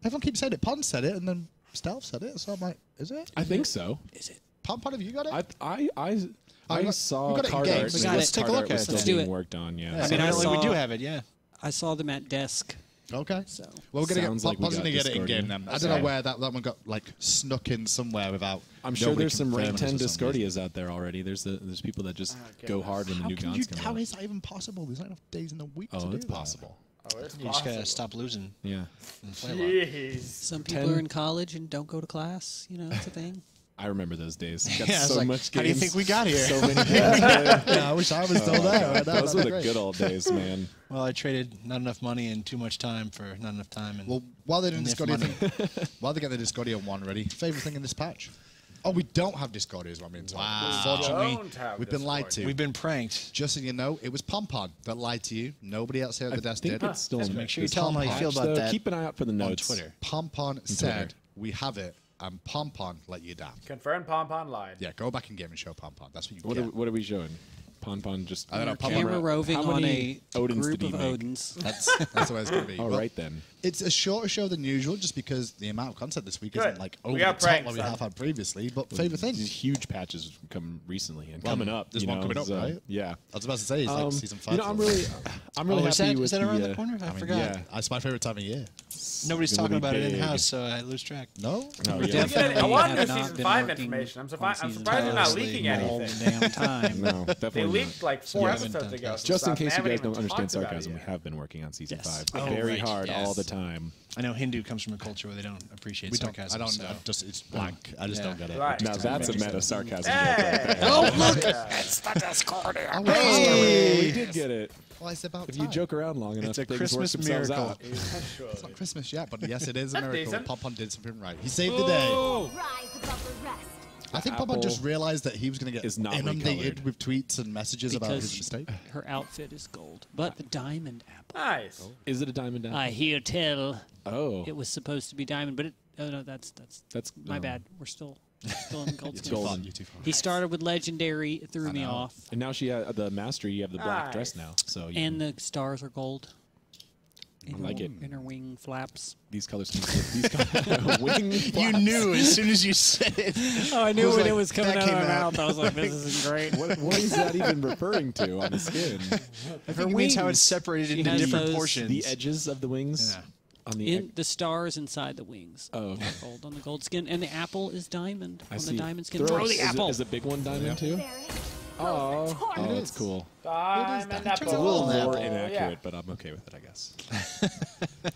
S2: Everyone keeps saying it. Pond said it, and then Stealth said it. So I'm like, is it?
S7: I think so.
S8: Is it?
S2: Pond, have you got it?
S7: I saw
S2: we got it in
S7: card
S2: games.
S7: art.
S2: We
S8: got
S7: and
S8: it.
S7: this
S9: Take a
S7: card
S9: look
S7: art
S9: at
S7: was
S9: it.
S7: still
S8: Let's do
S7: being
S8: it.
S7: worked on, yeah.
S8: I mean, I
S9: Apparently we
S8: saw-
S9: do have it, yeah.
S8: I saw them at desk.
S2: Okay.
S8: So
S2: Well, we're gonna
S7: Sounds
S2: get
S7: like we
S2: Pond's
S7: got
S2: gonna get it in
S7: Discordia.
S2: game then. I don't know where that one got like snuck in somewhere without.
S7: I'm sure
S2: nobody
S7: there's some rank 10
S2: confirming us for some reason.
S7: Discordias out there already. There's people that just go hard when the new guns come
S2: How
S7: out.
S2: is that even possible? There's not enough days in the week to
S7: Oh,
S2: do
S7: it's
S2: that.
S7: possible.
S1: Oh, it's
S9: You just gotta
S1: possible.
S9: stop losing.
S7: Yeah.
S9: And play a lot.
S1: Jeez.
S8: some people
S7: 10
S8: are in college and don't go to class. You know, it's a thing.
S7: I remember those days. Got
S9: Yeah, I was
S7: so
S9: like,
S7: much games.
S9: how do you think we got here?
S7: So many games. to play.
S2: Yeah, I wish I was still there. Right now.
S7: Those were
S2: That'd be
S7: the
S2: great.
S7: good old days, man.
S9: Well, I traded not enough money and too much time for not enough time. And
S2: Well, while they're doing
S9: Enough
S2: Discordia,
S9: money.
S2: while they get the Discordia one ready, favorite thing in this patch? Oh, we don't have Discordia, is what I mean.
S9: Wow.
S2: Unfortunately,
S1: Don't have
S2: we've been lied
S1: Discordia.
S2: to.
S9: we've been pranked.
S2: Just so you know, it was Pompon that lied to you. Nobody else here at the desk
S7: think
S2: did.
S7: it's still
S9: Just
S7: in
S9: make sure you
S7: this
S9: tell 'em how you
S7: patch,
S9: feel about
S7: though.
S9: that
S7: Keep an eye out for the
S9: on
S7: notes.
S9: Twitter.
S2: Pompon said, we have it, and Pompon let you down.
S1: Confirmed Pompon lied.
S2: Yeah, go back in game and show Pompon. That's what you
S7: What
S2: get.
S7: are we showing? Pon just.
S2: I don't know,
S8: We're
S2: Papa-
S8: camera roving
S7: How
S8: on
S7: many
S8: a
S7: Odins
S8: group
S7: did he
S8: of
S7: make?
S8: Odins.
S2: That's the way it's going to be.
S7: All
S2: Well,
S7: right then.
S2: It's a shorter show than usual just because the amount of content this week
S1: Good.
S2: isn't like
S1: We
S2: over
S1: got
S2: the top
S1: pranks,
S2: like we
S1: son.
S2: have had previously. But favorite
S7: These
S2: things?
S7: huge patches have come recently and
S2: Well,
S7: coming up.
S2: there's
S7: you
S2: one
S7: know,
S2: coming up,
S7: so,
S2: right?
S7: Yeah.
S2: I was about to say, it's like season 5.
S7: You know, I'm really
S9: Is
S7: happy with
S9: that around
S7: the
S9: the corner? I
S2: I mean,
S9: forgot.
S2: yeah, it's my favorite time of year.
S9: Nobody's
S7: It's gonna
S9: talking
S7: be
S9: about it in
S7: big.
S9: house, so I lose track.
S2: No?
S7: Oh,
S8: We're
S7: yeah.
S8: definitely
S1: I want
S8: have
S1: the
S8: not
S1: season
S8: been
S1: 5
S8: working
S1: information. I'm
S8: on
S1: surprised
S8: season
S1: they're not
S9: tirelessly
S1: leaking
S8: all
S1: anything.
S8: the damn time.
S7: No,
S1: They
S7: definitely
S1: leaked like 4
S9: haven't
S1: episodes
S9: done
S1: ago.
S9: tests.
S7: Just in
S1: stuff.
S7: case
S1: They
S7: you
S1: haven't
S7: guys
S1: even
S7: don't understand
S1: talked about it
S7: sarcasm, we
S1: yet.
S7: have been working on season
S8: Yes.
S7: 5
S9: Oh,
S7: very
S9: right,
S7: hard all
S9: yes.
S7: the time.
S9: I know Hindu comes from a culture where they don't appreciate
S2: We don't.
S9: sarcasm.
S2: I don't.
S9: so.
S2: I'm just. It's blank. I just
S9: Yeah.
S2: don't get it.
S1: Right.
S2: It
S7: Now
S2: just
S7: that's a
S2: doesn't make
S7: meta
S2: sense.
S7: sarcasm joke.
S1: Hey!
S8: Oh, look!
S1: It's the Discordia.
S2: Oh,
S7: We did get it.
S2: well, it's about
S7: If you
S2: time.
S7: joke around long enough,
S9: It's a
S7: things
S9: Christmas
S7: work themselves
S9: miracle.
S7: out.
S2: It's not Christmas yet, but yes, it is a
S1: That's
S2: miracle.
S1: decent.
S2: Pompon did something right. He saved the day.
S10: Rise above the rest.
S2: I think Pompon just realized that he was going to get
S7: is not
S2: inundated
S7: recolored.
S2: with tweets and messages about his
S8: Because
S2: mistake.
S8: her outfit is gold, but the diamond apple.
S1: Nice.
S7: Is it a diamond apple?
S8: I hear tell
S7: Oh.
S8: it was supposed to be diamond, but it. Oh no, that's my bad. We're still in gold.
S7: It's
S8: skin.
S7: golden.
S2: You're too far.
S8: He started with legendary. It threw me
S2: know.
S8: off,
S7: And now she has the mastery. You have the black dress
S1: Nice.
S7: now, so you
S8: and the stars are gold.
S7: I like it.
S8: Inner wing flaps.
S7: these colors. These colors wing
S9: You
S7: flaps.
S9: knew as soon as you said it.
S8: Oh, I knew
S9: was
S8: when
S9: like,
S8: it was coming
S9: that
S8: out of
S9: came
S8: my
S9: out.
S8: mouth. I was like, "This isn't great."
S7: What is that even referring to on the skin?
S9: I think it means how it's separated
S8: She
S9: into
S8: has
S9: different
S8: those-
S9: portions.
S7: The edges of the wings.
S9: Yeah.
S7: On the
S8: In the stars inside the wings.
S7: Oh, okay.
S8: are gold on the gold skin, and the apple is diamond
S7: I
S8: on
S7: see.
S8: the diamond skin.
S7: Throw
S8: Throw
S7: it.
S8: the
S7: Is
S8: apple.
S7: Is a big one diamond too?
S10: Barry,
S7: Oh, that's cool.
S1: Time and
S2: It's a
S1: apple.
S2: little
S7: More
S2: nipple.
S7: inaccurate, but I'm okay with it, I guess.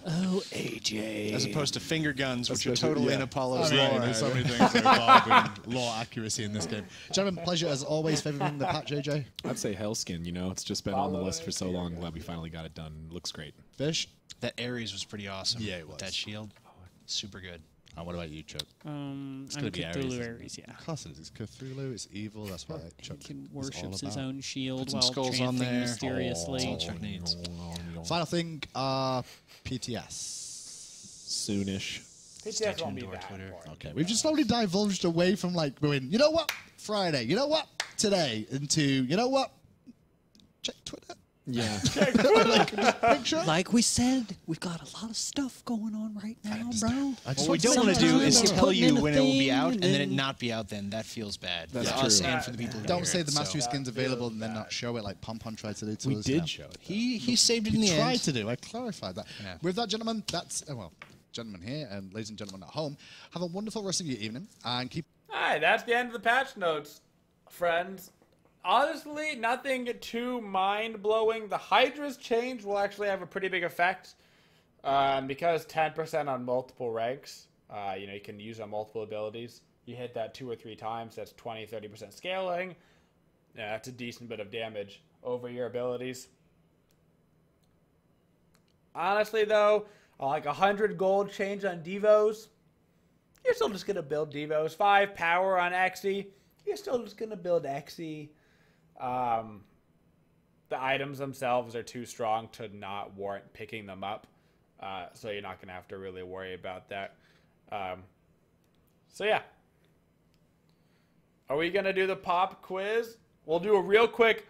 S9: Oh, AJ.
S11: As opposed to finger guns, which are
S7: Especially-
S11: totally in
S7: yeah.
S11: Apollo's
S2: I mean,
S11: lore.
S2: there's so many things involved in lore accuracy in this game. Gentlemen, pleasure as always. Favouring the patch, AJ?
S7: I'd say Hellskin, you know, it's just been on the list for so long. Glad we finally got it done. Looks great.
S2: Fish?
S11: That Ares was pretty awesome.
S2: Yeah, it
S11: with
S2: was.
S11: that shield. Super good.
S2: And what about you, Chuck?
S8: I'm
S2: gonna be
S8: Cthulhu
S2: Ares.
S8: Ares, yeah.
S2: Of course it is. It's Cthulhu, it's evil, that's why Chuck
S8: He can
S2: is all
S8: worships his
S2: about.
S8: own shield
S11: Put some
S8: while
S11: skulls on
S8: chanting
S11: there.
S8: mysteriously.
S11: That's all Chuck needs.
S2: Final thing, PTS.
S7: Soonish.
S1: PTS won't be
S11: tuned to our
S1: that
S11: Twitter.
S1: important.
S2: Okay, we've just slowly divulged away from like going, you know what, Friday, you know what, today, into, you know what, check Twitter.
S7: Yeah.
S2: Make sure.
S8: Like we said, we've got a lot of stuff going on right now, bro.
S11: What we don't want to do is
S8: Sometimes
S11: tell
S8: we're
S11: you
S8: putting
S11: when
S8: in
S11: it
S8: a
S11: will be
S8: thing
S11: out and then it
S8: and
S11: not be out then. That feels bad.
S7: That's
S11: for us
S7: true.
S11: and for the people who
S2: Don't
S11: hear
S2: say
S11: it,
S2: the mastery
S11: so.
S2: skin's available and then not show it like Pompon tried to do to
S7: We
S2: us.
S7: did
S2: No.
S7: show it.
S11: He saved it in
S2: He
S11: the
S2: tried
S11: end.
S2: to do. I clarified that.
S11: Yeah.
S2: With that, gentlemen, that's well, gentlemen here and ladies and gentlemen at home, have a wonderful rest of your evening and keep.
S1: Alright, that's the end of the patch notes, friends. Honestly, nothing too mind-blowing. The Hydras change will actually have a pretty big effect. Because 10% on multiple ranks, you know, you can use on multiple abilities. You hit that 2 or 3 times, that's 20-30% scaling. Yeah, that's a decent bit of damage over your abilities. Honestly, though, like 100 gold change on Devos, you're still just going to build Devos. 5 power on Xe, you're still just going to build Xe. The items themselves are too strong to not warrant picking them up. So you're not going to have to really worry about that. So yeah. Are we going to do the pop quiz? We'll do a real quick